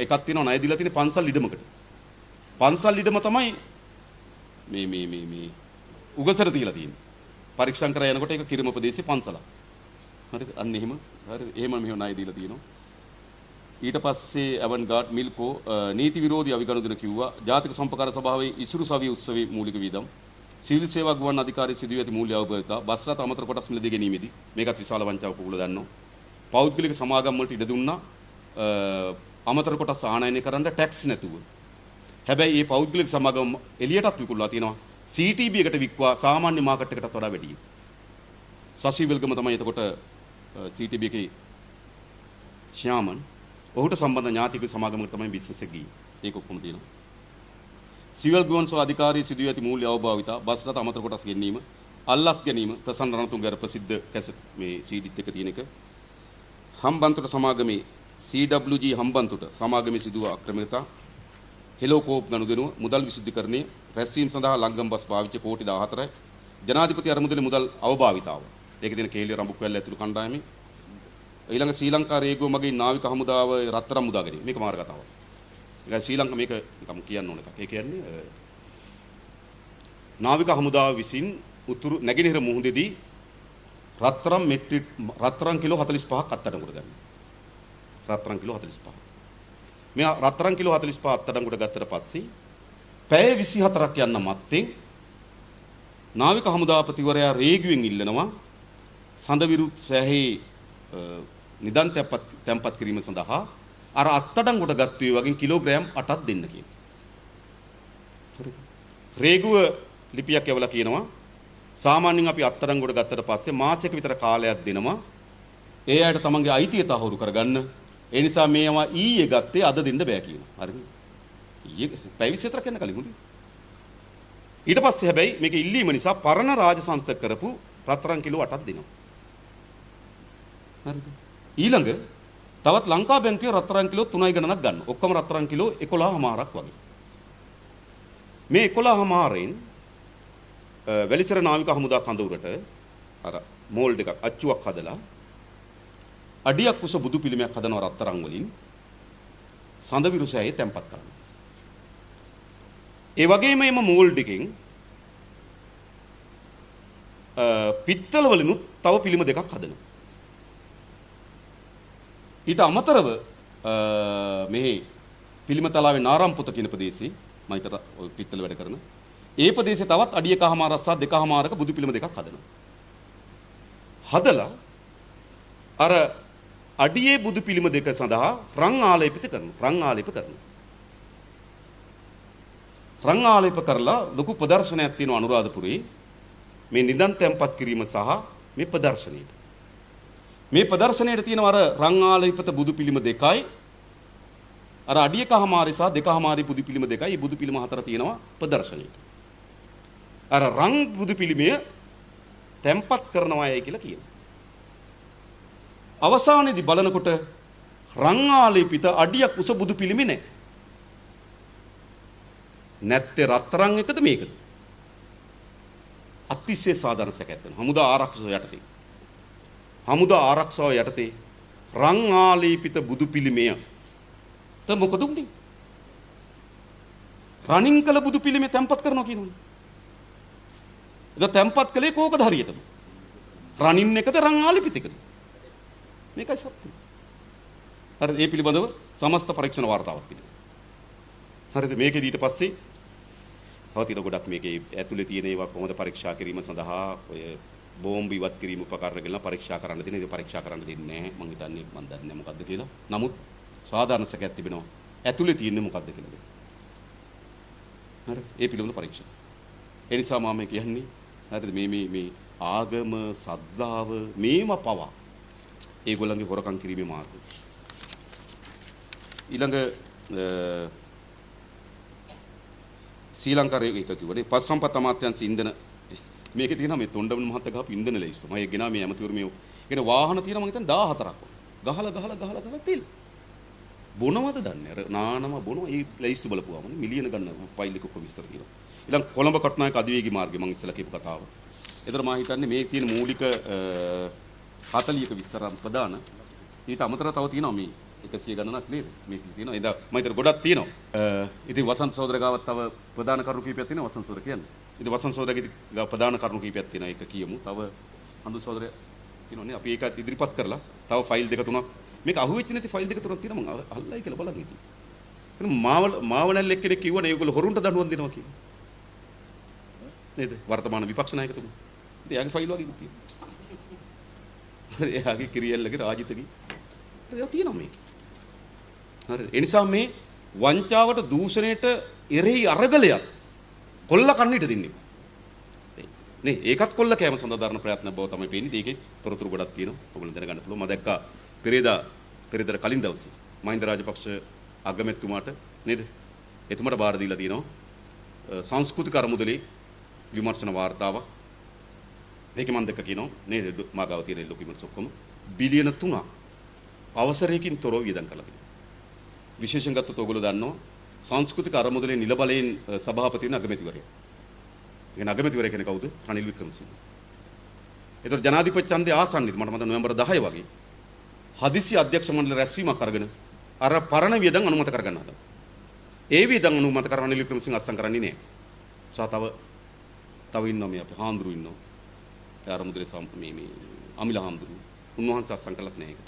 එකක් තියෙනවා ණය දීලා තියෙන පන්සල් ඉඩමකට. පන්සල් ඉඩම තමයි මේ උගසර තියලා තියෙන්නේ. පරීක්ෂා කරලා යනකොට ඒක කිරිම ප්‍රදේශේ පන්සලක්. හරිද? අන්න එහෙම. හරිද? එහෙම මෙහෙම ණය දීලා තියෙනවා. ඊට පස්සේ ඇවන්ගාඩ් මිල්කෝ නීති විරෝධී අවිගනුදෙන කිව්වා. ජාතික සම්පකාර සභාවේ ඉසුරු සවිය උත්සවයේ මූලික වීදම්. සිවිල් සේවා ගුවන් අධිකාරිය සිදුව ඇති මූල්‍ය අවබෝධතා බස් රථ අමතර කොටස් මිලදී ගැනීමේදී මේකත් විශාල වංචාවක් ඔයගොල්ලෝ දන්නවා. පෞද්ගලික සමාගම් වලට ඉඩ දුන්නා අමතර කොටස් ආනයනය කරන්න ටැක්ස් නැතුව. හැබැයි මේ පෞද්ගලික සමාගම් එළියටත් විකුණලා තියෙනවා. CTB එකට වික්වා සාමාන්‍ය මාකට් එකටත් වඩා වැඩියි. සසිවිල්ගම තමයි එතකොට CTB එකේ ෂාමන් ඔහුට සම්බන්ධ ඥාතික සමාගමකට තමයි බිස්නස් එක ගියේ. ඒක ඔක්කොම තියෙනවා. සිවිල් ගුවන් සේවා අධිකාරිය සිදුව ඇති මූල්‍ය අවභාවිතා බස් රථ අමතර කොටස් ගැනීම අල්ලස් ගැනීම ප්‍රසන්න රණතුංගගේ ප්‍රසිද්ධ කැසට් මේ CD එක තියෙන එක. හම්බන්තොට සමාගමේ CWG හම්බන්තොට සමාගමේ සිදුව අක්‍රමිකතා හෙලෝකෝප් ගනුදෙනුව මුදල් විසුද්ධිකරණයේ රැස්වීම සඳහා ලංගම් බස් පාවිච්චි කෝටි 14යි ජනාධිපති අරමුදලේ මුදල් අවභාවිතාව. ඒකේ තියෙන කේලිය රඹුක්වැල්ල ඇතුළු කණ්ඩායමේ ඊළඟ ශ්‍රී ලංකා රේගුව මගින් නාවික හමුදාව රත්තරන් මුදා ගැනීම. මේක මාර කතාවක්. ඒක ශ්‍රී ලංකා මේක නිකම් කියන්න ඕන එකක්. ඒ කියන්නේ නාවික හමුදාව විසින් උතුරු නැගෙනහිර මුහුදේදී රත්තරන් කිලෝ 45ක් අත්අඩංගුවට ගන්නවා. රත්තරන් කිලෝ 45. මෙයා රත්තරන් කිලෝ 45 අත්අඩංගුවට ගත්තට පස්සේ පැය 24ක් යන්න මත්තෙන් නාවික හමුදාපතිවරයා රේගුවෙන් ඉල්ලනවා සඳවිරු සෑහේ නිදන් තැන්පත් කිරීම සඳහා අර අත්අඩංගුවට ගත්තු ඒ වගේ කිලෝග්‍රෑම් 8ක් දෙන්න කියලා. හරිද? රේගුව ලිපියක් යවලා කියනවා සාමාන්‍යයෙන් අපි අත්අඩංගුවට ගත්තට පස්සේ මාසයක විතර කාලයක් දෙනවා ඒ අයට තමන්ගේ අයිතිය තහවුරු කරගන්න. ඒ නිසා මේවා ඊයේ ගත්තේ අද දෙන්න බෑ කියනවා. හරිද? ඊයේ පැය 20 විතර යන කලින් හොඳයි. ඊට පස්සේ හැබැයි මේක ඉල්ලීම නිසා පරණ රාජසන්තක කරපු රත්තරන් කිලෝ 8ක් දෙනවා. හරිද? ඊළඟ තවත් ලංකා බැංකුවේ රත්තරන් කිලෝ 3යි ගණනක් ගන්න. ඔක්කොම රත්තරන් කිලෝ 11මාරක් වගේ. මේ 11මාරෙන් වැලිසර නාවික හමුදා කඳවුරට අර මෝල්ඩ් එකක් අච්චුවක් හදලා අඩියක් උස බුදු පිළිමයක් හදනවා රත්තරන් වලින් සඳ විරුසයයේ තැම්පත් කරනවා. ඒ වගේම මේ මෝල්ඩ් එකෙන් පිත්තල වලිනුත් තව පිළිම දෙකක් හදනවා. ඊට අමතරව මේ පිළිම තලාවේ නාරම්පුත කියන ප්‍රදේශේ මම හිතට ඔය පිත්තල වැඩ කරන ඒ ප්‍රදේශේ තවත් අඩියකමාරක් සහ දෙකමාරක බුදු පිළිම දෙකක් හදනවා. හදලා අර අඩියේ බුදු පිළිම දෙක සඳහා රන් ආලේපිත කරනවා. රන් ආලේප කරනවා. රන් ආලේප කරලා ලොකු ප්‍රදර්ශනයක් තියෙනවා අනුරාධපුරේ මේ නිදන් තැන්පත් කිරීම සහ මේ ප්‍රදර්ශනයේ. මේ ප්‍රදර්ශනයේ තියෙන අර රන් ආලේපිත බුදු පිළිම දෙකයි අර අඩියකමාරේ සහ දෙකමාරේ බුදු පිළිම දෙකයි මේ බුදු පිළිම හතර තියෙනවා ප්‍රදර්ශනයේ. අර රන් බුදු පිළිමය තැන්පත් කරනවායයි කියලා කියනවා. අවසානයේදී බලනකොට රන් ආලේපිත අඩියක් උස බුදු පිළිමේ නැහැ. නැත්තේ රත්තරන් එකද මේකද? අතිශය සාධාරණ සැකයක් වෙනවා. හමුදා ආරක්ෂක යටතේ. හමුදා ආරක්ෂාව යටතේ රන් ආලේපිත බුදු පිළිමය. මොකද උන්නේ? රණින් කළ බුදු පිළිමේ තැන්පත් කරනවා කියනවනේ. ඒක තැන්පත් කළේ කෝකද හරියටම? රණින් එකද රන් ආලේපිත එකද? මේකයි සත්‍යය. හරිද? මේ පිළිබඳව සමස්ත පරීක්ෂණ වාර්තාවක් තිබෙනවා. හරිද? මේකෙදි ඊට පස්සේ තව තියෙන ගොඩක් මේකේ ඇතුලේ තියෙන ඒවා කොහොමද පරීක්ෂා කිරීම සඳහා ඔය බෝම්බ ඉවත් කිරීම උපකරණ ගෙනලා පරීක්ෂා කරන්න දෙන. ඒක පරීක්ෂා කරන්න දෙන්නේ නැහැ. මම හිතන්නේ මම දන්නේ නැහැ මොකද්ද කියලා. නමුත් සාධාරණ සැකයක් තිබෙනවා. ඇතුලේ තියෙන්නේ මොකද්ද කියලා. හරිද? ඒ පිළිබඳව පරීක්ෂා. ඒ නිසා මම කියන්නේ හරිද මේ ආගම සද්ධාව මේව පවා ඒගොල්ලන්ගේ හොරකම් කිරීමේ මාර්ගය. ඊළඟ ශ්‍රී ලංකාවේ එක කිව්වනේ පස් සම්පත් අමාත්‍යාංශ ඉන්ධන මේකේ තියෙනවා මේ තොණ්ඩමන් මහත්තයා ගහපු ඉන්ධන ලැයිස්තු. මම ඒක ගෙනා මේ ඇමතිවරු මේ කියන වාහන තියෙනවා මම හිතන්නේ 14ක්. ගහලා තෙල්. බොනවද දන්නේ? අර නානම බොනවා ඒ ලැයිස්තු බලපුවාම මිලියන ගන්න ෆයිල් එක කොහොම විස්තර තියෙනවා. ඊළඟ කොළඹ කටුනායක අධිවේගී මාර්ගය මම ඉස්සලා කියපු කතාව. ඒතර මම හිතන්නේ මේ තියෙන මූලික 40ක විස්තර ප්‍රදාන ඊට අමතරව තව තියෙනවා මේ 100 ගණනක් නේද මේක තියෙනවා එදා මම හිතර ගොඩක් තියෙනවා ඉතින් වසන්ත සහෝදර ගාවත් තව ප්‍රධාන කරුණු කීපයක් තියෙනවා වසන්ත සහෝදර කියන්නේ ඉතින් වසන්ත සහෝදරගේ ගාව ප්‍රධාන කරුණු කීපයක් තියෙනවා ඒක කියමු තව අඳු සහෝදර කියනෝනේ අපි ඒක ඉදිරිපත් කරලා තව ෆයිල් දෙක තුනක් මේක අහුවෙච්ච නැති ෆයිල් දෙක තුනක් තියෙනවා මම අහල්ලයි කියලා බලන් හිටියේ ඉතින් මාවනල් එක්කෙනෙක් කිව්වනේ ඒගොල්ලෝ හොරුන්ට දඬුවම් දෙනවා කියලා නේද වර්තමාන විපක්ෂ නායකතුමා ඉතින් එයාගේ ෆයිල් වගේ තියෙනවා එයාගේ කිරියල්ලගේ රාජිතගේ ඒක තියෙනවා මේක. හරිද? ඒ නිසා මේ වංචාවට දූෂණයට එරෙහි අරගලයක් කොල්ල කන්නට දෙන්නේ. නේ ඒකත් කොල්ල කෑම සඳහා දරන ප්‍රයත්න බව තමයි පේන්නේ. ඒකේ තොරතුරු ගොඩක් තියෙනවා. ඔයගොල්ලෝ දැනගන්න පුළුවන්. මම දැක්කා පෙරේදා කලින් දවසේ මහින්ද රාජපක්ෂ අගමැතිතුමාට නේද? එතුමාට බාර දීලා තියෙනවා සංස්කෘතික අරමුදලේ විමර්ශන වාර්තාවක්. ඒකේ මම දැක්ක කියනවා නේද මාගාව තියෙන ඩොකියුමන්ට්ස් ඔක්කොම බිලියන 3ක් අවසරයකින් තොරව වියදම් කරලා තියෙනවා. විශේෂයෙන් ගත්තොත් ඔයගොල්ලෝ දන්නවා සංස්කෘතික අරමුදලේ නිල බලයෙන් සභාපති වෙන අගමැතිවරයා. ඒ අගමැතිවරයා කියන්නේ කවුද? රනිල් වික්‍රමසිංහ. ඒතර ජනාධිපති ඡන්දය ආසන්නයි මට මතක නොවැම්බර් 10 වගේ. හදිසි අධ්‍යක්ෂ මණ්ඩල රැස්වීමක් අරගෙන අර පරණ වියදම් අනුමත කරගන්න හදනවා. ඒ වියදම් අනුමත කරන රනිල් වික්‍රමසිංහ අත්සන් කරන්නේ නැහැ. තව ඉන්නවා මේ අපේ හාමුදුරු ඉන්නවා. ආරමුදලේ මේ අමිල හාමුදුරු උන්වහන්සේ අත්සන් කළත් නැහැ ඒකට.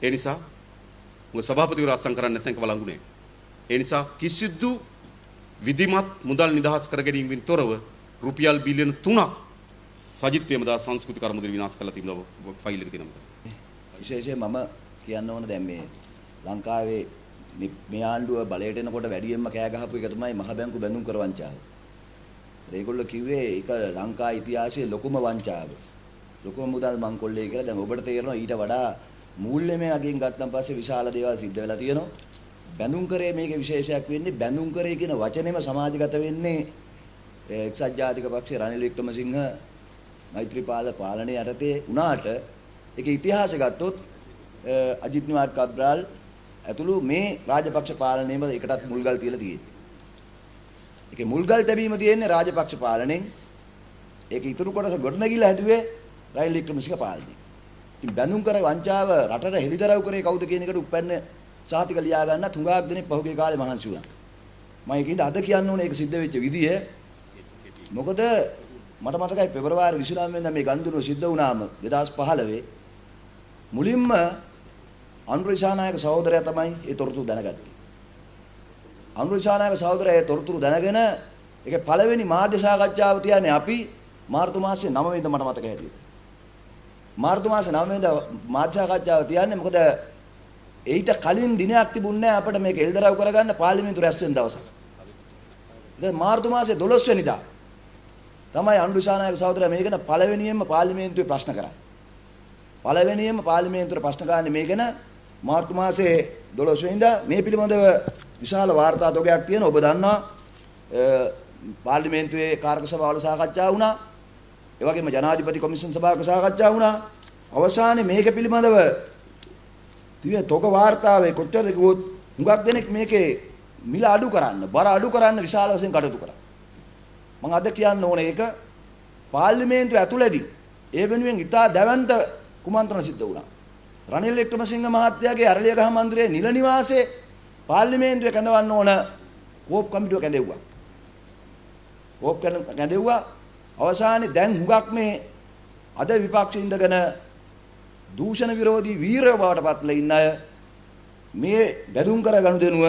ඒ නිසා මොකද සභාපතිවරු අත්සන් කරන්නේ නැත්නම් ඒක වළංගු නැහැ. ඒ නිසා කිසිදු විධිමත් මුදල් නිදහස් කර ගැනීමෙන් තොරව රුපියල් බිලියන 3ක් සජිත් ප්‍රේමදාස සංස්කෘතික අරමුදල විනාශ කළා තිබුණා ෆයිල් එක තියෙනවා. විශේෂයෙන් මම කියන්න ඕන දැන් මේ ලංකාවේ මේ ආණ්ඩුව බලයට එනකොට වැඩියෙන්ම කෑ ගහපු එක තමයි මහ බැංකු බැඳුම් කර වංචාව. ඒගොල්ලෝ කිව්වේ ඒක ලංකා ඉතිහාසයේ ලොකුම වංචාව. ලොකුම මුදල් මංකොල්ලේ කියලා. දැන් ඔබට තේරෙනවා ඊට වඩා මූල්‍යමය අගින් ගත්තන් පස්සේ විශාල දේවල් සිද්ධ වෙලා තියෙනවා. බැඳුම් කරේ මේකේ විශේෂයක් වෙන්නේ බැඳුම් කරේ කියන වචනේම සමාජගත වෙන්නේ එක්සත් ජාතික පක්ෂයේ රනිල් වික්‍රමසිංහ මෛත්‍රීපාල පාලනයේ යටතේ උනාට ඒකේ ඉතිහාසය ගත්තොත් අජිත් නිවාඩ් කබ්‍රාල් ඇතුළු මේ රාජපක්ෂ පාලනයේම එකටත් මුල්ගල් තියලා තියෙන්නේ. ඒකේ මුල්ගල් තැබීම තියෙන්නේ රාජපක්ෂ පාලනයෙන්. ඒක ඉතුරු කොටස ගොඩනැගිලා හැදුවේ රනිල් වික්‍රමසිංහ පාලනයෙන්. ඉතින් බැඳුම් කර වංචාව රටට හෙළිදරව් කරේ කවුද කියන එකට උපැන්න සාතික ලියා ගන්න තුඟාක් දෙනෙක් පහුගිය කාලේ මහන්සි වුණා. මම ඒකින්ද අද කියන්න ඕනේ ඒක සිද්ධ වෙච්ච විදිය. මොකද මට මතකයි පෙබරවාරි 29 වෙනිදා මේ ගනුදෙනුව සිද්ධ වුණාම 2015 මුලින්ම අනුරාධනායක සහෝදරයා තමයි ඒ තොරතුරු දැනගත්තේ. අනුරාධනායක සහෝදරයා ඒ තොරතුරු දැනගෙන ඒකේ පළවෙනි මාධ්‍ය සාකච්ඡාව තියන්නේ අපි මාර්තු මාසයේ 9 වෙනිදා මට මතක හැටියට. මාර්තු මාසයේ 9 වෙනිදා මාධ්‍ය සාකච්ඡාව තියන්නේ මොකද ඊට කලින් දිනයක් තිබුණේ නැහැ අපිට මේක එල්දරව් කරගන්න පාර්ලිමේන්තු රැස් වෙන දවසක්. දැන් මාර්තු මාසයේ 12 වෙනිදා තමයි අනුරාධනායක සහෝදරයා මේක ගැන පළවෙනියෙන්ම පාර්ලිමේන්තුවේ ප්‍රශ්න කරන්නේ. පළවෙනියෙන්ම පාර්ලිමේන්තුවේ ප්‍රශ්න කරන්නේ මේ ගැන මාර්තු මාසයේ 12 වෙනිදා මේ පිළිබඳව විශාල වාර්තා තොගයක් තියෙනවා. ඔබ දන්නවා පාර්ලිමේන්තුවේ කාර්ක සභාවල සාකච්ඡා වුණා. ඒ වගේම ජනාධිපති කොමිෂන් සභාවක සාකච්ඡා වුණා. අවසානයේ මේක පිළිබඳව තියේ තොග වාර්තාවේ කොච්චරද කිව්වොත් හුඟක් දෙනෙක් මේකේ මිල අඩු කරන්න, බර අඩු කරන්න විශාල වශයෙන් කටයුතු කරා. මම අද කියන්න ඕනේ ඒක පාර්ලිමේන්තුව ඇතුළේදී ඒ වෙනුවෙන් ඉතා දැවැන්ත කුමන්ත්‍රණ සිද්ධ වුණා. රනිල් වික්‍රමසිංහ මහත්තයාගේ අරලියගහ මන්දිරයේ නිල නිවාසයේ පාර්ලිමේන්තුවේ කැඳවන්න ඕන කෝප් කමිටුව කැඳෙව්වා. කෝප් කැඳෙව්වා. අවසානයේ දැන් හුඟක් මේ අද විපක්ෂයේ ඉඳගෙන දූෂණ විරෝධී වීරය බවට පත්ලා ඉන්න අය මේ බැඳුම් කර ගනුදෙනුව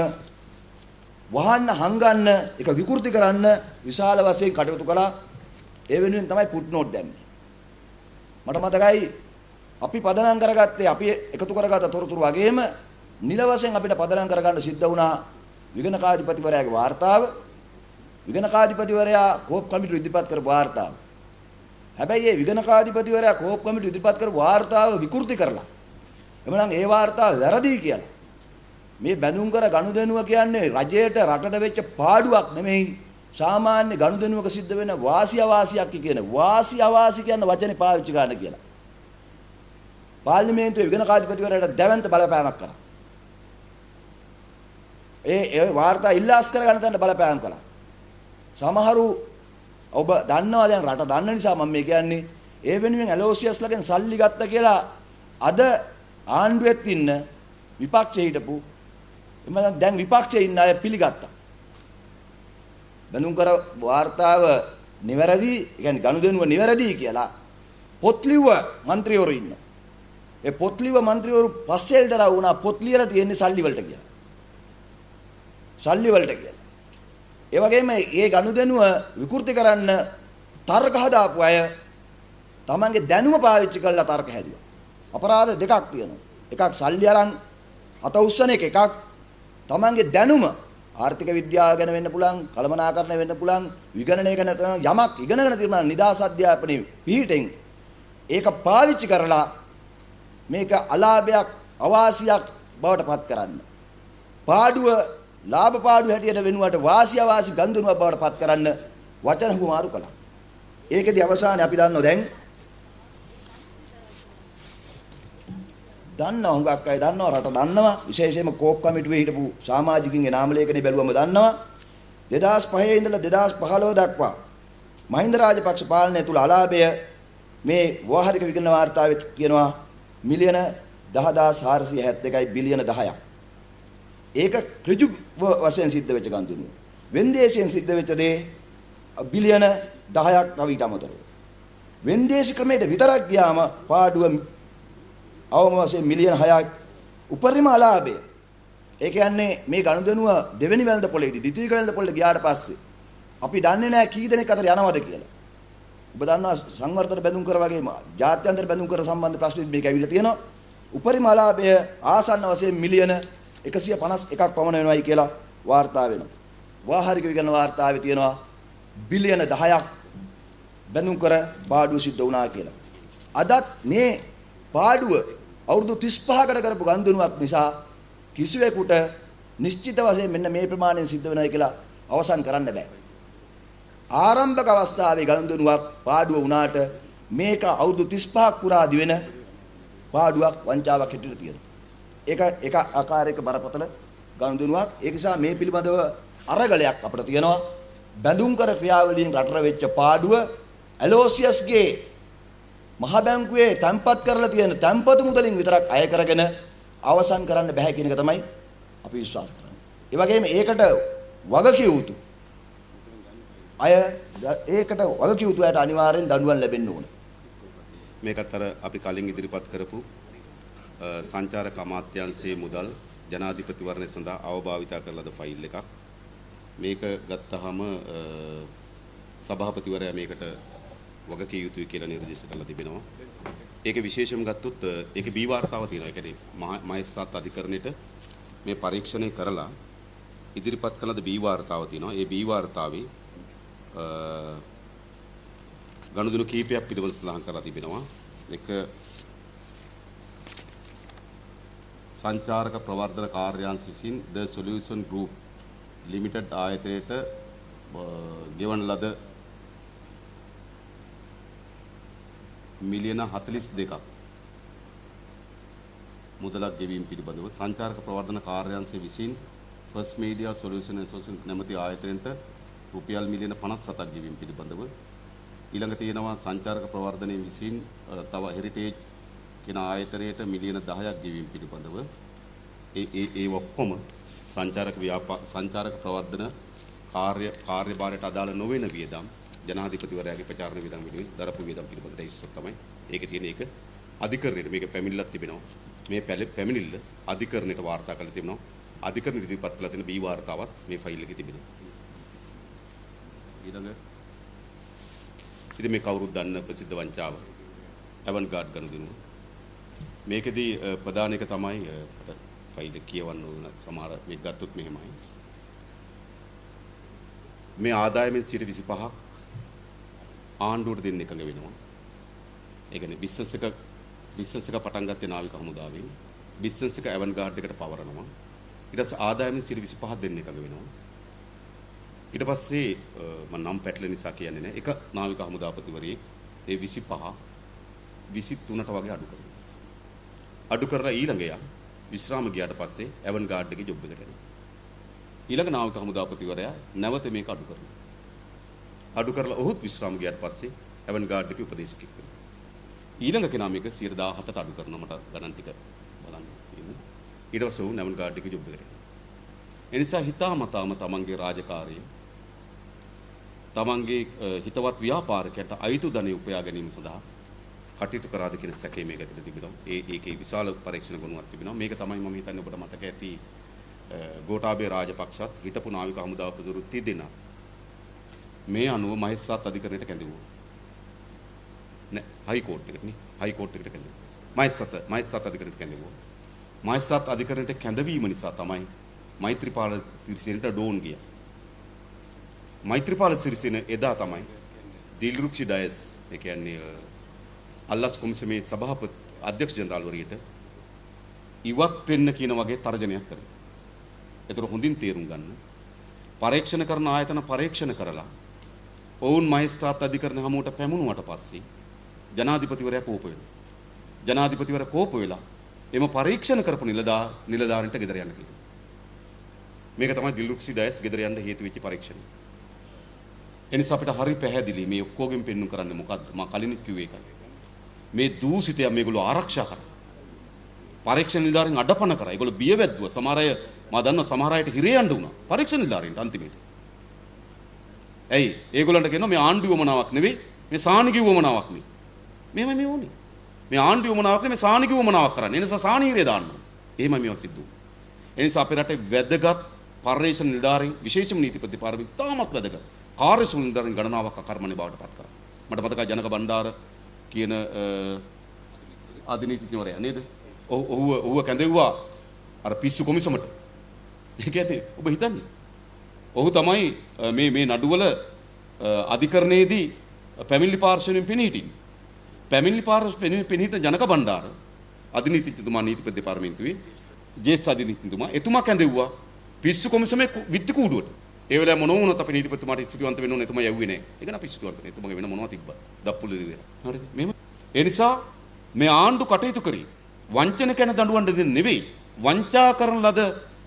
වහන්න හංගන්න එක විකෘති කරන්න විශාල වශයෙන් කටයුතු කළා. ඒ වෙනුවෙන් තමයි පුට් නෝට් දැම්මේ. මට මතකයි අපි පදනම් කරගත්තේ අපි එකතු කරගත්ත තොරතුරු වගේම නිල වශයෙන් අපිට පදනම් කරගන්න සිද්ධ වුණා විගණකාධිපතිවරයාගේ වාර්තාව. විගණකාධිපතිවරයා කෝප් කමිටුව ඉදිරිපත් කරපු වාර්තාව. හැබැයි මේ විගණකාධිපතිවරයා කෝප් කමිටුව ඉදිරිපත් කරපු වාර්තාව විකෘති කරලා එමනම් ඒ වාර්තාව වැරදි කියලා මේ බැඳුම් කර ගනුදෙනුව කියන්නේ රජයට රටට වෙච්ච පාඩුවක් නෙමෙයි සාමාන්‍ය ගනුදෙනුවක සිද්ධ වෙන වාසි අවාසියක් කියන වාසි අවාසි කියන වචනේ පාවිච්චි කරන්න කියලා පාර්ලිමේන්තුවේ විගණකාධිපතිවරයාට දැවැන්ත බලපෑමක් කරා. ඒ වාර්තා ඉල්ලාස් කරගන්න තැන බලපෑම් කළා. සමහරු ඔබ දන්නවා දැන් රට දන්න නිසා මම මේ කියන්නේ ඒ වෙනුවෙන් ඇලෝසියස්ලගෙන් සල්ලි ගත්ත කියලා අද ආණ්ඩුවෙත් ඉන්න විපක්ෂයේ හිටපු එමනම් දැන් විපක්ෂයේ ඉන්න අය පිළිගත්තා. බැඳුම් කර වාර්තාව නිවැරදි, يعني ගනුදෙනුව නිවැරදි කියලා පොත් ලිව්ව മന്ത്രിවරු ඉන්නවා. ඒ පොත් ලිව්ව മന്ത്രിවරු පස්සේ එල්දරා වුණා පොත් ලියලා තියෙන්නේ සල්ලි වලට කියලා. සල්ලි වලට කියලා. ඒ වගේම මේ ගනුදෙනුව විකෘති කරන්න තර්ක හදාපු අය තමන්ගේ දැනුම පාවිච්චි කරලා තර්ක හැදුවා. අපරාධ දෙකක් තියෙනවා. එකක් සල්ලි අරන් අත උස්සන එකක් තමන්ගේ දැනුම ආර්ථික විද්‍යාව ගැන වෙන්න පුළුවන්, කළමනාකරණය වෙන්න පුළුවන්, විගණනය ගැන යමක් ඉගෙනගෙන තියෙනවා නිදාස් අධ්‍යාපනයේ පිහිටෙන් ඒක පාවිච්චි කරලා මේක අලාභයක්, අවාසියක් බවට පත් කරන්න. පාඩුව ලාභ පාඩු හැටියට වෙනුවට වාසි අවාසි ගනුදෙනුවක් බවට පත් කරන්න වචන හුමාරු කළා. ඒකෙදි අවසානයේ අපි දන්නවා දැන් හුඟක් අය දන්නවා රට දන්නවා විශේෂයෙන්ම කෝප් කමිටුවේ හිටපු සමාජිකින්ගේ නාම ලේඛනේ බැලුවම දන්නවා 2005 ඉඳලා 2015 දක්වා මහින්ද රාජපක්ෂ පාලනය තුල අලාභය මේ ව්‍යවහාරික විගණන වාර්තාවේ කියනවා මිලියන 10471යි බිලියන 10ක්. ඒක ඍජු වශයෙන් සිද්ධ වෙච්ච ගනුදෙනුව. වෙන්දේසියෙන් සිද්ධ වෙච්ච දේ බිලියන 10ක් තව ඊට අමතරව. වෙන්දේසි ක්‍රමයට විතරක් ගියාම පාඩුව අවම වශයෙන් මිලියන 6ක් උපරිම අලාභය. ඒ කියන්නේ මේ ගනුදෙනුව දෙවෙනි වෙළඳ පොළේදී ද්විතීයික වෙළඳ පොළේ ගියාට පස්සේ අපි දන්නේ නැහැ කී දෙනෙක් අතර යනවද කියලා. ඔබ දන්නවා සංවර්ධන බැඳුම් කර වගේම ජාත්‍යන්තර බැඳුම් කර සම්බන්ධ ප්‍රශ්නෙත් මේක ඇවිල්ලා තියෙනවා. උපරිම අලාභය ආසන්න වශයෙන් මිලියන 151ක් පමණ වෙනවයි කියලා වාර්තා වෙනවා. වාහාරික විගණන වාර්තාවේ තියෙනවා බිලියන 10ක් බැඳුම් කර පාඩුව සිද්ධ වුණා කියලා. අදත් මේ පාඩුව අවුරුදු 35කට කරපු ගනුදෙනුවක් නිසා කිසිවෙකුට නිශ්චිත වශයෙන් මෙන්න මේ ප්‍රමාණයෙන් සිද්ධ වෙනවා කියලා අවසන් කරන්න බෑ. ආරම්භක අවස්ථාවේ ගනුදෙනුවක් පාඩුව වුණාට මේක අවුරුදු 35ක් පුරා දිවෙන පාඩුවක් වංචාවක් හැටියට තියෙනවා. ඒක එක ආකාරයක බරපතල ගනුදෙනුවක්. ඒ නිසා මේ පිළිබඳව අරගලයක් අපිට තියෙනවා. බැඳුම් කර ක්‍රියාවලියෙන් රටර වෙච්ච පාඩුව ඇලෝසියස්ගේ මහ බැංකුවේ තැන්පත් කරලා තියෙන තැන්පතු මුදලින් විතරක් අය කරගෙන අවසන් කරන්න බෑ කියන එක තමයි අපි විශ්වාස කරන්නේ. ඒ වගේම ඒකට වගකිය යුතු අයට අනිවාර්යෙන් දඬුවම් ලැබෙන්න ඕන. මේකත් අර අපි කලින් ඉදිරිපත් කරපු සංචාරක අමාත්‍යාංශයේ මුදල් ජනාධිපතිවරණය සඳහා අවභාවිතා කරලද ෆයිල් එකක්. මේක ගත්තාම සභාපතිවරයා මේකට වගකිය යුතුයි කියලා නිර්දේශ කරලා තිබෙනවා. ඒකේ විශේෂම ගත්තොත් ඒකේ බී වාර්තාව තියෙනවා. ඒ කියන්නේ මහේස්ත්‍රාත් අධිකරණයට මේ පරීක්ෂණය කරලා ඉදිරිපත් කළද බී වාර්තාව තියෙනවා. ඒ බී වාර්තාවේ ගනුදෙනු කීපයක් පිළිබඳව සඳහන් කරලා තිබෙනවා. එක සංචාරක ප්‍රවර්ධන කාර්යාංශ විසින් The Solution Group Limited ආයතනයට ගෙවන ලද මිලියන 42ක් මුදලක් ගෙවීම පිළිබඳව සංචාරක ප්‍රවර්ධන කාර්යාංශය විසින් First Media Solution Association නැමැති ආයතනයට රුපියල් මිලියන 57ක් ගෙවීම පිළිබඳව ඊළඟ තියෙනවා සංචාරක ප්‍රවර්ධනයේ විසින් තව හෙරිටේජ් කියන ආයතනයට මිලියන 10ක් ගෙවීම පිළිබඳව ඒ ඔක්කොම සංචාරක ප්‍රවර්ධන කාර්යභාරයට අදාළ නොවන වියදම් ජනාධිපතිවරයාගේ ප්‍රචාරණ වියදම් වෙනුවෙන් දරපු වියදම් පිළිබඳ ඉස්සොත් තමයි ඒකේ තියෙන එක අධිකරණයට මේක පැමිණිල්ලක් තිබෙනවා. මේ පැමිණිල්ල අධිකරණයට වාර්තා කරලා තිබෙනවා. අධිකරණ ඉදිරිපත් කළ තියෙන බී වාර්තාවත් මේ ෆයිල් එකේ තිබෙනවා. ඊළඟ ඉතින් මේ කවුරුත් දන්න ප්‍රසිද්ධ වංචාව ඇවන්ගාඩ් ගනුදෙනුව. මේකෙදී ප්‍රධාන එක තමයි ෆයිල් එක කියවන්න ඕන සමහර මේක ගත්තොත් මෙහෙමයි. මේ ආදායමෙන් 25ක් ආණ්ඩුවට දෙන්න එකඟ වෙනවා. ඒ කියන්නේ බිස්නස් එක පටන් ගත්තේ නාවික හමුදාවෙන්. බිස්නස් එක ඇවන්ගාඩ් එකට පවරනවා. ඊට පස්සේ ආදායමෙන් 25ක් දෙන්න එකඟ වෙනවා. ඊට පස්සේ මම නම් පැටල නිසා කියන්නේ නැහැ. එක නාවික හමුදාපතිවරයෙක් ඒ 25 23ට වගේ අඩු කරනවා. අඩු කරලා ඊළඟ යා විශ්‍රාම ගියාට පස්සේ ඇවන්ගාඩ් එකේ ජොබ් එකට යනවා. ඊළඟ නාවික හමුදාපතිවරයා නැවත මේක අඩු කරනවා. අඩු කරලා ඔහුත් විශ්‍රාම ගියාට පස්සේ ඇවන්ගාඩ් එකේ උපදේශකෙක් වෙනවා. ඊළඟ කෙනා මේක 117ට අඩු කරනවා. මට ගණන් ටික බලන්න තියෙනවා. ඊට පස්සේ ඔහු ඇවන්ගාඩ් එකේ ජොබ් එකට යනවා. ඒ නිසා හිතාමතාම තමන්ගේ රාජකාරිය තමන්ගේ හිතවත් ව්‍යාපාරිකයට අයිතු ධනෙ උපයා ගැනීම සඳහා කටයුතු කරාද කියන සැකේ මේක ඇතුළේ තිබෙනවා. ඒකේ විශාල පරීක්ෂණ ගුණයක් තිබෙනවා. මේක තමයි මම හිතන්නේ ඔබට මතක ඇති ගෝඨාභය රාජපක්ෂත් හිටපු නාවික හමුදාපතිවරු තිදෙනා මේ අනුව මහේස්ත්‍රාත් අධිකරණයට කැඳවුවා. නෑ හයි කෝට් එකට නේ. හයි කෝට් එකට කැඳවුවා. මහේස්ත්‍රාත් අධිකරණයට කැඳවුවා. මහේස්ත්‍රාත් අධිකරණයට කැඳවීම නිසා තමයි මෛත්‍රීපාල සිරිසේනට ඩෝන් ගියා. මෛත්‍රීපාල සිරිසේන එදා තමයි දිල්රුක්ෂි ඩයස් ඒ කියන්නේ අල්ලාස් කොමිසමේ සභාපති අධ්‍යක්ෂ ජනරාල්වරියට ඉවත් වෙන්න කියන වගේ තර්ජනයක් කරා. ඒතර හොඳින් තේරුම් ගන්න. පරීක්ෂණ කරන ආයතන පරීක්ෂණ කරලා ඔවුන් මහේස්ත්‍රාත් අධිකරණ හමුවට පැමුණුවට පස්සේ ජනාධිපතිවරයා කෝප වෙනවා. ජනාධිපතිවරයා කෝප වෙලා එම පරීක්ෂණ කරපු නිලධාරීන්ට ගෙදර යන්න කිව්වා. මේක තමයි දිල්රුක්ෂි ඩයස් ගෙදර යන්න හේතු වෙච්ච පරීක්ෂණය. එනිසා අපිට හරි පැහැදිලි මේ ඔක්කොගෙන් පෙන්වන්න කරන්නේ මොකද්ද? මම කලින් කිව්වේ ඒකයි. මේ දූෂිතයන් මේගොල්ලෝ ආරක්ෂා කරා. පරීක්ෂණ නිලධාරීන් අඩපණ කරා. ඒගොල්ලෝ බිය වැද්දුවා. සමහර අය මම දන්නවා සමහර අයට හිරේ යන්න වුණා. පරීක්ෂණ නිලධාරීන්ට අන්තිමේට. ඇයි? ඒගොල්ලන්ට කියනවා මේ ආණ්ඩුව වමනාවක් නෙවෙයි මේ සානිගිව වමනාවක් නෙවෙයි. මෙහෙමයි මේ ඕනේ. මේ ආණ්ඩුව වමනාවක් නෙවෙයි මේ සානිගිව වමනාවක් කරන්නේ. ඒ නිසා සානීරේ දාන්න ඕනේ. එහෙමයි මේවා සිද්ධ වුනේ. ඒ නිසා අපේ රටේ වැදගත් පර්යේෂණ නිලධාරීන් විශේෂම නීතිපති පාරමිත තාමත් වැදගත්. කාර්යසූල නිලධාරීන් ගණනාවක් අකර්මණ්‍ය බවට පත් කරා. මට මතකයි ජනක බණ්ඩාර කියන අධිනීතිඥවරයා නේද? ඔහුව කැඳෙව්වා අර පිස්සු කොමිසමට. ඒ කියන්නේ ඔබ හිතන්නේ. ඔහු තමයි මේ නඩුවල අධිකරණයේදී පැමිණිලි පාර්ශ්වයෙන් පෙනී හිටින්නේ. පැමිණිලි පාර්ශ්වයෙන් පෙනී හිටින ජනක බණ්ඩාර අධිනීතිඥතුමා නීතිපති දෙපාර්තමේන්තුවේ ජ්‍යෙෂ්ඨ අධිනීතිඥතුමා එතුමා කැඳෙව්වා පිස්සු කොමිසමේ විත්ති කූඩුවට. ඒ වෙලාවේ මොන වුණත් අපේ නීතිපතිතුමාට ස්තුතිවන්ත වෙන්න ඕනේ. එතුමා යව්වේ නැහැ. ඒක නා පිස්සුවන්ත නේ. එතුමාගේ වෙන මොනවද තිබ්බා. දප්පුලි ඉවර. හරිද? මෙහෙම. ඒ නිසා මේ ආණ්ඩු කටයුතු කරේ වංචනිකයන දඬුවම් දෙන්න නෙවෙයි. වංචා කරන ලද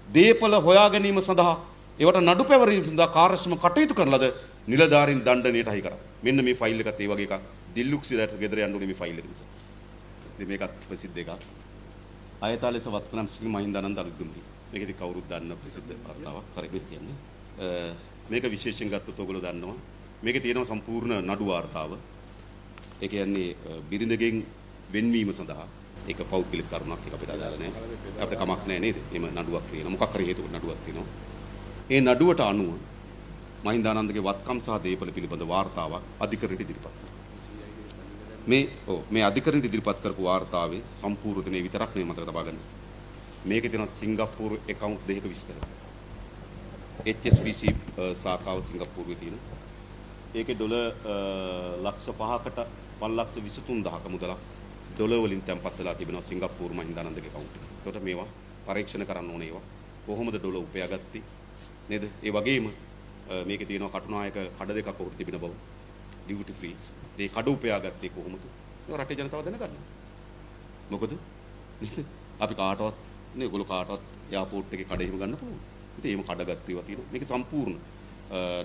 දේපල හොයා ගැනීම සඳහා ඒවට නඩු පැවරීම සඳහා කාර්යක්ෂම කටයුතු කරන ලද නිලධාරීන් දණ්ඩනයට හයි කරා. මෙන්න මේ ෆයිල් එකත් ඒ වගේ එකක්. දිල්ලුක්සිලට ගෙදර යන්න ඕනේ මේ ෆයිල් එක නිසා. ඉතින් මේකත් ප්‍රසිද්ධ එකක්. අයතාලේ සවත්කනම් සිංහ මහින්දානන්ද අලුත්දුම්හි. මේකෙදි කවුරුත් දන්න ප්‍රසිද්ධ කතාවක්. හරි කියන්නේ. මේක විශේෂයෙන් ගත්තොත් ඔයගොල්ලෝ දන්නවා. මේකේ තියෙනවා සම්පූර්ණ නඩු වාර්තාව. ඒ කියන්නේ බිරිඳගෙන් වෙන්වීම සඳහා ඒක පෞද්ගලික කරුණක් එක අපිට අදාළ නැහැ. අපිට කමක් නැහැ නේද? එහෙම නඩුවක් තියෙනවා. මොකක් හරි හේතුවකට නඩුවක් තියෙනවා. ඒ නඩුවට අනුව මහින්දානන්දගේ වත්කම් සහ දේපල පිළිබඳ වාර්තාවක් අධිකරණයට ඉදිරිපත් කරනවා. මේ අධිකරණයට ඉදිරිපත් කරපු වාර්තාවේ සම්පූර්ණ තේ විතරක් නෙමෙයි මතක තබා ගන්න. මේකේ තියෙන සිංගප්පූරු account දෙකක විස්තර. HSBC සාඛාව සිංගප්පූරුවේ තියෙන. ඒකේ ඩොලර් ලක්ෂ 5කට 5,23,000ක මුදලක් ඩොලර් වලින් තැන්පත් වෙලා තිබෙනවා සිංගප්පූරු මහින්දානන්දගේ account එකේ. ඒකට මේවා පරීක්ෂණ කරන්න ඕනේ ඒවා. කොහොමද ඩොලර් උපයාගත්තේ? නේද? ඒ වගේම මේකේ තියෙනවා කටුනායක කඩ දෙකක් උඩ තිබෙන බව. Duty free. මේ කඩ උපයාගත්තේ කොහොමද? ඒක රටේ ජනතාව දැනගන්න. මොකද? නේද? අපි කාටවත් නේ ඒගොල්ලෝ කාටවත් එයාපෝට් එකේ කඩ එහෙම ගන්න පුළුවන්. ඉතින් එහෙම කඩගත්තු ඒවා තියෙනවා. මේක සම්පූර්ණ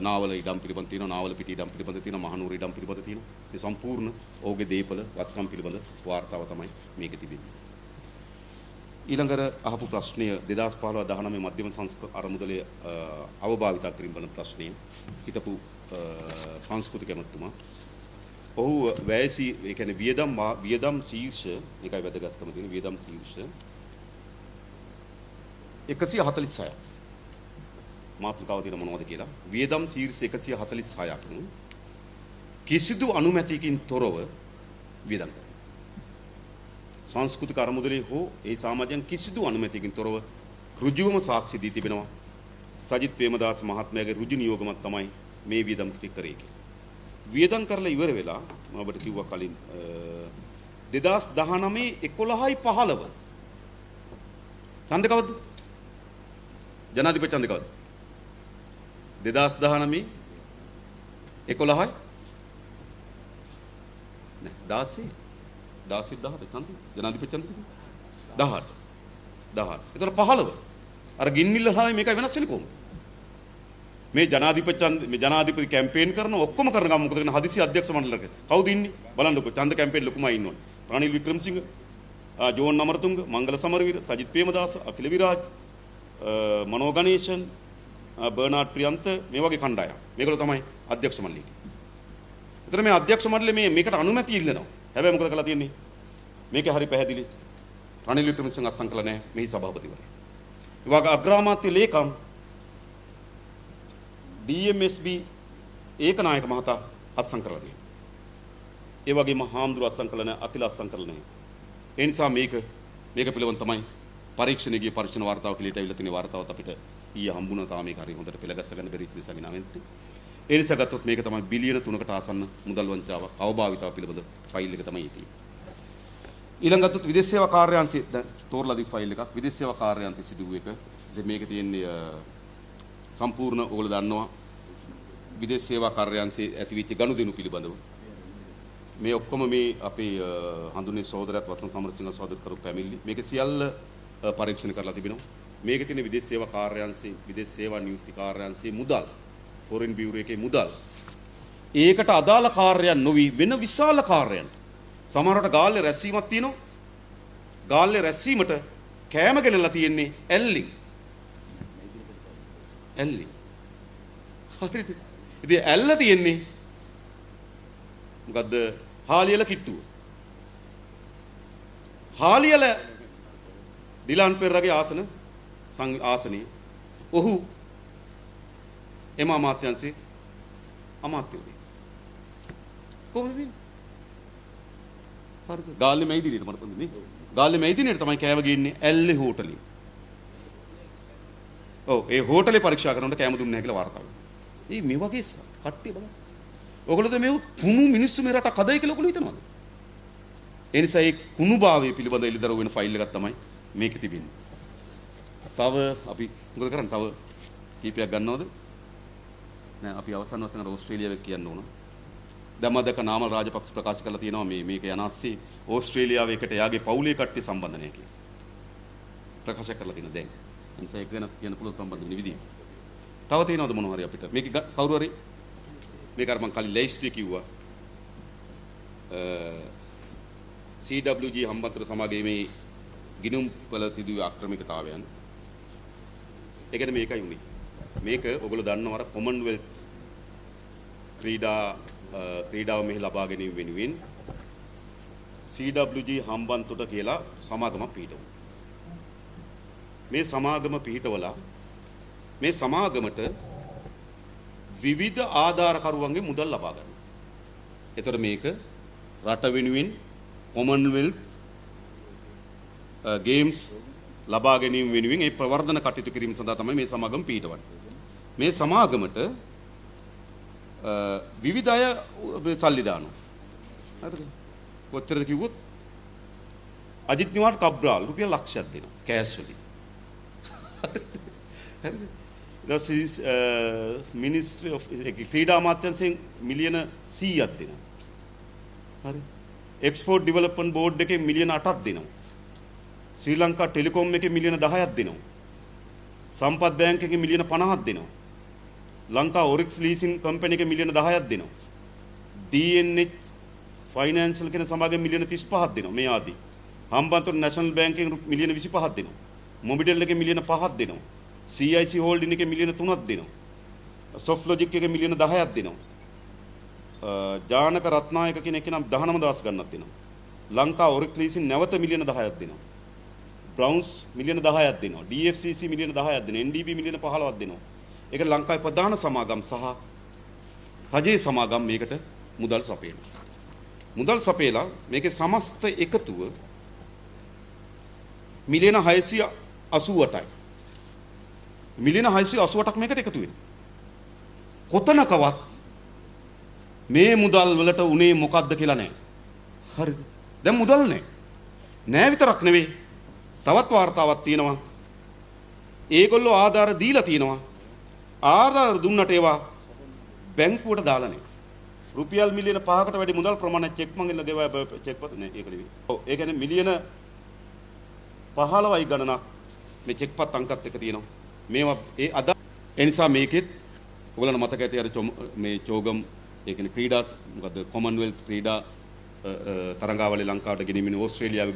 නාවල ඉඩම් පිළිබඳ තියෙනවා, නාවල පිටි ඉඩම් පිළිබඳ තියෙනවා, මහනුවර ඉඩම් පිළිබඳ තියෙනවා. මේ සම්පූර්ණ ඔහුගේ දේපල වත්කම් පිළිබඳ වාර්තාව තමයි මේකේ තිබෙන්නේ. ඊළඟට අහපු ප්‍රශ්නය 2015-19 මධ්‍යම අරමුදලේ අවභාවිතා කිරීම වන ප්‍රශ්නය හිටපු සංස්කෘතික ඇමතුමා ඔහු වැයසි ඒ කියන්නේ වියදම් ශීර්ෂ එකයි වැදගත්කම තියෙන වියදම් ශීර්ෂ 146ක් මාතෘකාව තියෙන මොනවද කියලා වියදම් ශීර්ෂ 146ක් කිසිදු අනුමැතියකින් තොරව වියදම් කරනවා. සංස්කෘතික අරමුදලේ හෝ ඒ සමාජයන් කිසිදු අනුමැතියකින් තොරව ඍජුවම සාක්ෂි දී තිබෙනවා. සජිත් ප්‍රේමදාස මහත්මයාගේ ඍජු නියෝගමක් තමයි මේ වියදම් ටික කරේ කියලා. වියදම් කරලා ඉවර වෙලා මම ඔබට කිව්වා කලින් 2019 11යි 15 ඡන්ද කවද්ද? ජනාධිපති ඡන්ද කවද්ද? 2019 11යි නෑ 16 ඡන්ද ජනාධිපති ඡන්ද 18 ඒතර 15 අර ගින්නිල්ල තමයි මේකයි වෙනස් වෙන්නේ කොහොමද? මේ ජනාධිපති කැම්පේන් කරන ඔක්කොම කරන ගම මොකද කරන හදිසි අධ්‍යක්ෂ මණ්ඩලයක කවුද ඉන්නේ බලන්නකො ඡන්ද කැම්පේන් ලොකුමයි ඉන්නවනේ රනිල් වික්‍රමසිංහ ජෝන් අමරතුංග මංගල සමරවීර සජිත් ප්‍රේමදාස අකිල විරාජ් මනෝ ගණේෂන් බර්නාඩ් ප්‍රියන්ත මේ වගේ කණ්ඩායම් මේගොල්ලෝ තමයි අධ්‍යක්ෂ මණ්ඩලය. ඒතර මේ අධ්‍යක්ෂ මණ්ඩලය මේකට අනුමැතිය ඉල්ලනවා. හැබැයි මොකද කරලා තියෙන්නේ? මේකේ හරි පැහැදිලි. රනිල් වික්‍රමසිංහ අත්සන් කළා නැහැ මෙහි සභාපතිවරයා. ඒ වගේ අග්‍රාමාත්‍ය ලේකම් DMSB ඒකනායක මහතා අත්සන් කරලා නැහැ. ඒ වගේම හාමුදුරුවෝ අත්සන් කළා නැහැ, අකිල අත්සන් කළා නැහැ. ඒ නිසා මේක පිළිබඳ තමයි පරීක්ෂණයේ පරීක්ෂණ වාර්තාව කියලා ඉවිල්ලා තියෙන වාර්තාවත් අපිට ඊයේ හම්බුණා. තාම මේක හරිය හොඳට පෙළගස්ස ගන්න බැරි නිසා විනාවෙන්ති. ඒ නිසා ගත්තොත් මේක තමයි බිලියන 3කට ආසන්න මුදල් වංචාවක් අවභාවිතාව පිළිබඳ ෆයිල් එක තමයි තියෙන්නේ. ඊළඟ ගත්තොත් විදේශ සේවා කාර්යාංශය දැන් තෝරලා දී ෆයිල් එකක් විදේශ සේවා කාර්යාංශය සිදුවු එක. ඉතින් මේකේ තියෙන්නේ සම්පූර්ණ ඕගොල්ලෝ දන්නවා විදේශ සේවා කාර්යාංශයේ ඇතිවෙච්ච ගනුදෙනු පිළිබඳව මේ ඔක්කොම මේ අපේ හඳුන්නේ සහෝදරයත් වසන් සමරසිංහ සහෝදර කරු පැමිණිලි මේක සියල්ල පරීක්ෂණ කරලා තිබෙනවා. මේකේ තියෙන විදේශ සේවා කාර්යාංශයේ විදේශ සේවා නියුක්ති කාර්යාංශයේ මුදල් ෆොරින් බියුරෝ එකේ මුදල් ඒකට අදාළ කාර්යයන් නොවි වෙන විශාල කාර්යයන් සමහරවට ගාල්ලේ රැස්වීමක් තියෙනවා. ගාල්ලේ රැස්වීමට කෑම ගෙනලා තියෙන්නේ ඇල්ලි. හරිද? ඉතින් ඇල්ල තියෙන්නේ මොකද්ද? හාලියල කිට්ටුව. හාලියල ඩිලාන් පෙරරගේ ආසනේ ඔහු එම අමාත්‍යංශේ අමාත්‍යවරයෙක්. කොහොමද වෙන්නේ? හරිද? ගාල්ලේ මැයිදිනේට මට පොන්නේ. ගාල්ලේ මැයිදිනේට තමයි කෑම ගේන්නේ ඇල්ලේ හෝටලේ. ඔව් ඒ හෝටලේ පරීක්ෂා කරනකොට කැම දුන්නේ නැහැ කියලා වාර්තා වෙනවා. මේ වගේ කට්ටිය බලන්න. ඔයගොල්ලෝද මේ කුණු මිනිස්සු මේ රටක් හදයි කියලා ඔයගොල්ලෝ හිතනවද? ඒ නිසා මේ කුණුභාවය පිළිබඳ එළිදරව් වෙන ෆයිල් එකක් තමයි මේකේ තිබෙන්නේ. තව අපි මොකද කරන්නේ? තව කීපයක් ගන්නවද? නෑ අපි අවසන් වශයෙන් ඕස්ට්‍රේලියාව කියන්න ඕන. දැම්මදක නාමල් රාජපක්ෂ ප්‍රකාශ කරලා තියෙනවා මේක යනාස්සේ ඕස්ට්‍රේලියාව එකට එයාගේ පවුලේ කට්ටිය සම්බන්ධ නැහැ කියලා. ප්‍රකාශ කරලා තියෙනවා දැන්. ඒ නිසා ඒක ගැන කියන්න පුළුවන් සම්බන්ධ වෙන විදිහ. තව තියෙනවද මොනවා හරි අපිට? මේක කවුරු හරි මේක අර මම කලින් ලේස්ට්ුවේ කිව්වා. CWG හම්බන්තොට සමාගමේ මේ ගිණුම් වල තිබුණු ආක්‍රමිකතාවයන්. ඒ කියන්නේ මේකයි උනේ. මේක ඔයගොල්ලෝ දන්නව අර කොමන්වෙල්ත් ක්‍රීඩාව මෙහි ලබා ගැනීම වෙනුවෙන් CWG හම්බන්තොට කියලා සමාගමක් පිහිටවුවා. මේ සමාගම පිහිටවලා මේ සමාගමට විවිධ ආධාරකරුවන්ගේ මුදල් ලබා ගන්නවා. එතකොට මේක රට වෙනුවෙන් කොමන්වෙල්ත් ගේම්ස් ලබා ගැනීම වෙනුවෙන් ඒ ප්‍රවර්ධන කටයුතු කිරීම සඳහා තමයි මේ සමාගම පිහිටවන්නේ. මේ සමාගමට විවිධ අය සල්ලි දානවා. හරිද? කොච්චරද කිව්වොත් අජිත් නිවාඩ් කබ්‍රාල් රුපියල් ලක්ෂයක් දෙනවා කෑෂ් වලින්. හරිද? ඊට මිනිස්ට්‍රි ඔෆ් ක්‍රීඩා අමාත්‍යාංශයෙන් මිලියන 100ක් දෙනවා. හරි. එක්ස්පෝර්ට් ඩෙවලොප්මන්ට් බෝඩ් එකේ මිලියන 8ක් දෙනවා. ශ්‍රී ලංකා ටෙලිකොම් එකේ මිලියන 10ක් දෙනවා. සම්පත් බැංක් එකේ මිලියන 50ක් දෙනවා. ලංකා ඔරික්ස් ලීසින් කම්පැනි එකේ මිලියන 10ක් දෙනවා. DNH ෆයිනෑන්ෂල් කියන සමාගම මිලියන 35ක් දෙනවා. මේ ආදී. හම්බන්තොට නැෂනල් බැංකින් මිලියන 25ක් දෙනවා. මොබිටෙල් එකේ මිලියන 5ක් දෙනවා. CIC හෝල්ඩින් එකේ මිලියන 3ක් දෙනවා. සොෆ්ට් ලොජික් එකේ මිලියන 10ක් දෙනවා. ජානක රත්නායක කියන එක නම් 19000 ගණනක් දෙනවා. ලංකා ඔරික්ස් ලීසින් නැවත මිලියන 10ක් දෙනවා. බ්‍රවුන්ස් මිලියන 10ක් දෙනවා. DFCC මිලියන 10ක් දෙනවා. NDB මිලියන 15ක් දෙනවා. ඒක ලංකාවේ ප්‍රධාන සමාගම් සහ රජයේ සමාගම් මේකට මුදල් සපයනවා. මුදල් සපයලා මේකේ සමස්ත එකතුව මිලියන 688යි. මිලියන 688ක් මේකට එකතු වෙනවා. කොතනකවත් මේ මුදල් වලට උනේ මොකද්ද කියලා නැහැ. හරිද? දැන් මුදල් නැහැ. නෑ විතරක් නෙවෙයි. තවත් වාර්තාවක් තියෙනවා. ඒගොල්ලෝ ආධාර දීලා තියෙනවා. ආධාර දුන්නට ඒවා බැංකුවට දාලා නැහැ. රුපියල් මිලියන 5කට වැඩි මුදල් ප්‍රමාණයක් චෙක් මං ඉල්ල ගෙවයි චෙක් පත් නේ ඒක නෙවෙයි. ඔව් ඒ කියන්නේ මිලියන 15යි ගණනක් මේ චෙක් පත් අංකත් එක තියෙනවා. මේවා ඒ අද ඒ නිසා මේකෙත් ඔයගොල්ලන්ට මතක ඇති අර මේ චෝගම් ඒ කියන්නේ ක්‍රීඩා මොකද්ද කොමන්වෙල්ත් ක්‍රීඩා තරඟාවලිය ලංකාවට ගෙනියමින් ඕස්ට්‍රේලියාව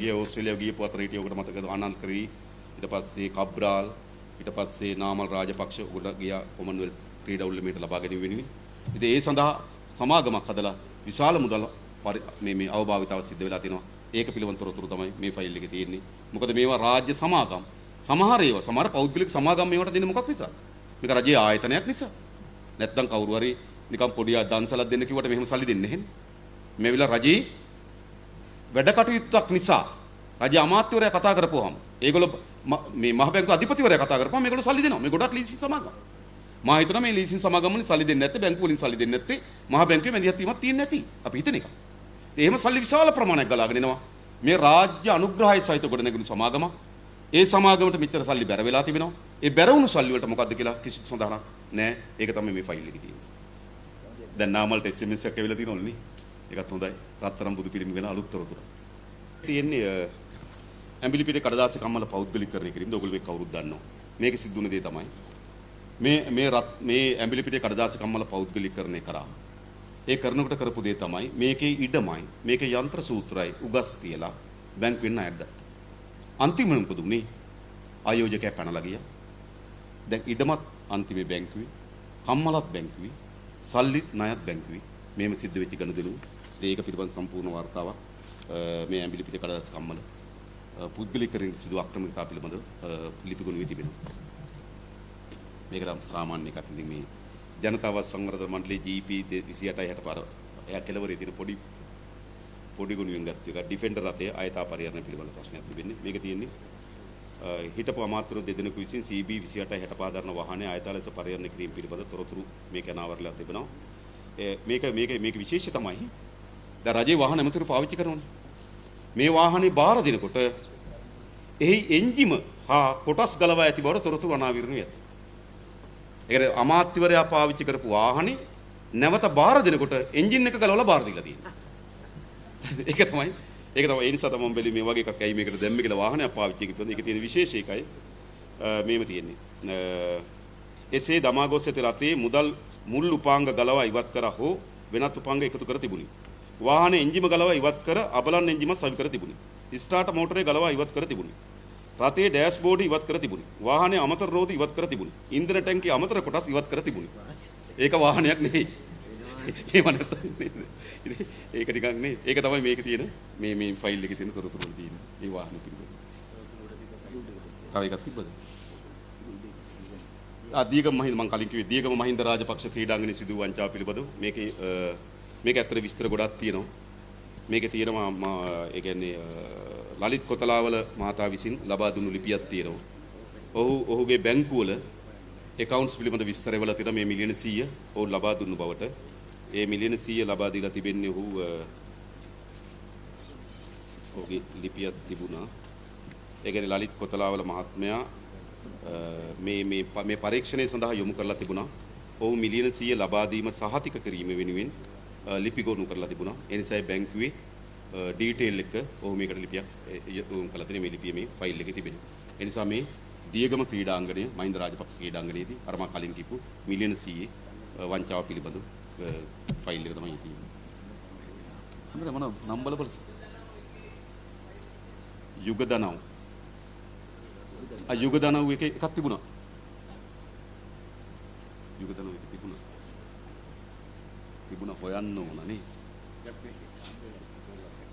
ගියපු අතර හිටිය ඔකට මතකද ආනන්ද කරී ඊට පස්සේ කබ්‍රාල් ඊට පස්සේ නාමල් රාජපක්ෂ උඩ ගියා කොමන්වෙල්ත් ක්‍රීඩා උළෙලට ලබා ගැනීම වෙනුවෙන්. ඉතින් ඒ සඳහා සමාගමක් හදලා විශාල මුදල් මේ අවභාවිතාව සිද්ධ වෙලා තිනවා. ඒක පිළිබඳ තොරතුරු තමයි මේ ෆයිල් එකේ තියෙන්නේ. මොකද මේවා රාජ්‍ය සමාගම්. සමහර පෞද්ගලික සමාගම් මේවට දෙන්නේ මොකක් නිසාද? මේක රජයේ ආයතනයක් නිසා. නැත්නම් කවුරු හරි නිකන් පොඩි දන්සලක් දෙන්න කිව්වට මෙහෙම සල්ලි දෙන්නේ නැහැ. මේ විලා රජයේ වැඩ කටයුත්තක් නිසා රජ අමාත්‍යවරයා කතා කරපුවාම ඒගොල්ලෝ මේ මහ බැංකුව අධිපතිවරයා කතා කරපුවාම මේගොල්ලෝ සල්ලි දෙනවා. මේ ගොඩක් ලීසින් සමාගම්. මම හිතනවා මේ ලීසින් සමාගම් වලින් සල්ලි දෙන්නේ නැත්තේ බැංකුව වලින් සල්ලි දෙන්නේ නැත්තේ මහ බැංකුවේ මැදිහත් වීමක් තියෙන්නේ නැති. අපි හිතන එක. එහෙම සල්ලි විශාල ප්‍රමාණයක් ගලාගෙන එනවා. මේ රාජ්‍ය අනුග්‍රහය සහිත ගොඩනැගුණු සමාගමක්. ඒ සමාගමට මෙච්චර සල්ලි බැර වෙලා තිබෙනවා. ඒ බැර වුණු සල්ලි වලට මොකද්ද කියලා කිසිදු සඳහනක් නැහැ. ඒක තමයි මේ ෆයිල් එකේ තියෙන්නේ. දැන් නාමල්ට SMS එකක් ඇවිල්ලා තියෙනවලු නේ. ඒකත් හොඳයි. රත්තරන් බුදු පිළිම වෙන අලුත් තොරතුරු. තියෙන්නේ ඇඹිලිපිටේ කඩදාසි කම්මල පෞද්ගලිකකරණය කිරීමද ඔයගොල්ලෝ මේ කවුරුත් දන්නවා. මේක සිද්ධ වුණ දේ තමයි මේ ඇඹිලිපිටේ කඩදාසි කම්මල පෞද්ගලිකකරණය කරා. ඒ කරනකොට කරපු දේ තමයි මේකේ ඉඩමයි මේකේ යන්ත්‍ර සූත්‍රයි උගස් තියලා බැංකුවෙන් ණයක් ගත්තා. අන්තිමට මොකද උනේ? ආයෝජකයා පැනලා ගියා. දැන් ඉඩමත් අන්තිමේ බැංකුවේ, කම්මලත් බැංකුවේ, සල්ලිත් ණයත් බැංකුවේ. මේම සිද්ධ වෙච්ච ගනුදෙනු. ඒක පිළිබඳ සම්පූර්ණ වார்த்தාවක් මේ ඇඹිලිපිටේ කඩදාසි කම්මල පුද්ගලිකකරණ සිදු ආක්‍රමණතා පිළිබඳ ලිපිගොනු වී තිබෙනවා. මේක නම් සාමාන්‍ය එකක්. ඉතින් මේ ජනතාව සංවර්ධන මණ්ඩලයේ GP 28 පාර එයා කෙලවරේ තියෙන පොඩි ගුණයෙන් ගත්ත එක ඩිෆෙන්ඩර් රථයේ ආයතා පරිහරණය පිළිබඳ ප්‍රශ්නයක් තිබෙන්නේ. මේක තියෙන්නේ හිටපු අමාත්‍යවරු දෙදෙනෙකු විසින් CB 28 65 දරන වාහනේ ආයතන ලෙස පරිහරණය කිරීම පිළිබඳ තොරතුරු මේක අනාවරලා තිබෙනවා. මේක විශේෂය තමයි දැන් රජයේ වාහන ඇමතුරු පාවිච්චි කරනවානේ. මේ වාහනේ බාර දෙනකොට එහි එන්ජිම හා කොටස් ගලවා ඇති බවට තොරතුරු අනාවරණය ඇත. ඒ කියන්නේ අමාත්‍යවරයා පාවිච්චි කරපු වාහනේ නැවත බාර දෙනකොට එන්ජින් එක ගලවලා බාර දීලා තියෙනවා. ඒක තමයි ඒ නිසා තමයි මම බැලුවේ මේ වගේ එකක් ඇයි මේකට දැම්මේ කියලා වාහනයක් පාවිච්චි කරපුවද ඒකේ තියෙන විශේෂය එකයි මේව තියෙන්නේ. එසේ දමා ගොස් ඇති රථයේ මුල් උපාංග ගලවා ඉවත් කර හෝ වෙනත් උපාංග එකතු කර තිබුණි. වාහනේ එන්ජිම ගලවා ඉවත් කර අබලන් එන්ජිම සවි කර තිබුණි. ස්ටාර්ටර් මෝටරේ ගලවා ඉවත් කර තිබුණි. රථයේ ඩෑෂ්බෝඩ් ඉවත් කර තිබුණි. වාහනේ අමතර රෝද ඉවත් කර තිබුණි. ඉන්ධන ටැංකිය අමතර කොටස් ඉවත් කර තිබුණි. ඒක වාහනයක් නෙවෙයි. මේව නැත්තම් නේද? ඒක නිකන් නේ. ඒක තමයි මේකේ තියෙන මේ ෆයිල් එකේ තියෙන තොරතුරු වල තියෙන. මේ වාහන පිළිබඳ. තව එකක් තිබ්බද? දීගම මහින්ද මම කලින් කිව්වේ දීගම මහින්ද රාජපක්ෂ ක්‍රීඩාංගණයේ සිදු වූ වංචාව පිළිබඳව මේක ඇත්තට විස්තර ගොඩක් තියෙනවා. මේකේ තියෙනවා ඒ කියන්නේ ලලිත් කොතලාවල මහතා විසින් ලබා දුන්නු ලිපියක් තියෙනවා. ඔහුගේ බැංකුවල accounts පිළිබඳ විස්තරවල තියෙන මේ මිලියන 100 ඔහු ලබා දුන්නු බවට ඒ මිලියන 100 ලබා දීලා තිබෙන්නේ ඔහුගේ ලිපියක් තිබුණා. ඒ කියන්නේ ලලිත් කොතලාවල මහත්මයා මේ පරීක්ෂණය සඳහා යොමු කරලා තිබුණා. ඔහු මිලියන 100 ලබා දීම සහතික කිරීම වෙනුවෙන් ලිපි ගොනු කරලා තිබුණා. ඒ නිසා බැංකුවේ ඩීටේල් එක ඔහු මේකට ලිපියක් යොමු කරලා තියෙන මේ ලිපිය මේ ෆයිල් එකේ තිබෙනවා. ඒ නිසා මේ දියගම ක්‍රීඩාංගණය මහින්ද රාජපක්ෂ ක්‍රීඩාංගණයේදී අර මම කලින් කිව්පු මිලියන 100 වංචාව පිළිබඳ ෆයිල් එක තමයි තියෙන්නේ. අපිට මොන නම් බලපොල යුගදනව් යුගදනව් එකේ එකක් තිබුණා. යුගදනව් එක තිබුණා හොයන්න ඕන නේ.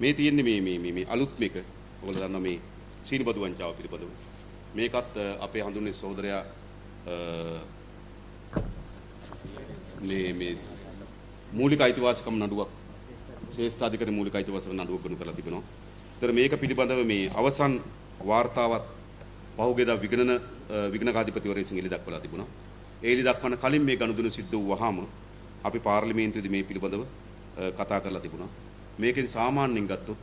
මේ තියෙන්නේ මේ අලුත් මේක. ඔයගොල්ලෝ දන්නවා මේ සීනිබදු වංචාව පිළිබඳව. මේකත් අපේ හඳුන්වන්නේ සහෝදරයා මේ මූලික අයිතිවාසිකම් නඩුවක් ශ්‍රේෂ්ඨාධිකරණ මූලික අයිතිවාසිකම් නඩුවක් ගනු කරලා තිබෙනවා. ඒතර මේක පිළිබඳව මේ අවසන් වාර්තාවත් පහුගියදා විගණකාධිපතිවරයා විසින් එළි දක්වලා තිබුණා. ඒ එළි දක්වන කලින් මේ ගනුදෙනු සිද්ධ වුවාම අපි පාර්ලිමේන්තුවේදී මේ පිළිබඳව කතා කරලා තිබුණා. මේකෙන් සාමාන්‍යයෙන් ගත්තොත්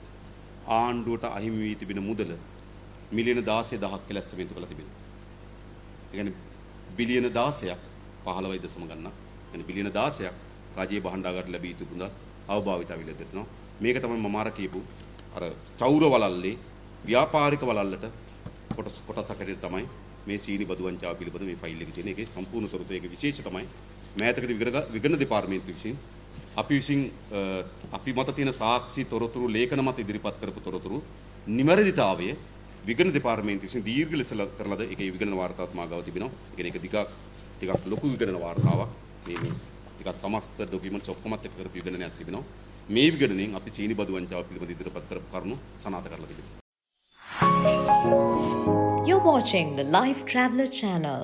ආණ්ඩුවට අහිමි වී තිබෙන මුදල මිලියන 16000ක් කියලා ඇස්ටිමේට් කරලා තිබෙනවා. ඒ කියන්නේ බිලියන 16ක් 15යි දශම ගණනක්. يعني බිලියන 16ක් රාජ්‍ය භාණ්ඩාගාරයට ලැබී තිබුණා අවභාවිත අවිල දෙනවා. මේක තමයි මම අර කියපු අර චෞර වලල්ලේ ව්‍යාපාරික වලල්ලට කොටසක් හැටියට තමයි මේ සීනි බදු වංචාව පිළිබඳ මේ ෆයිල් එකේ තියෙන. ඒකේ සම්පූර්ණ තොරතුරු ඒකේ විශේෂ තමයි මෑතකදී විගණන දෙපාර්තමේන්තුව විසින් අපි මත තියෙන සාක්ෂි තොරතුරු ලේඛන මත ඉදිරිපත් කරපු තොරතුරු නිවැරදිතාවය විගණන දෙපාර්තමේන්තුව විසින් දීර්ඝ ලෙස කරලාද ඒකේ විගණන වාර්තාවත් මාගාව තිබෙනවා. ඒ කියන්නේ ඒක ටිකක් ලොකු විගණන වාර්තාවක්. මේ ටිකක් සමස්ත ડોකියුමන්ට්ස් ඔක්කොමත් එක්ක කරපු විගණනයක් තිබෙනවා. මේ විගණනයෙන් අපි සීනි බදු වංචාව පිළිබඳ ඉදිරිපත් කරපු කරුණු සනාථ කරලා තිබෙනවා. You're watching the Life Traveller channel.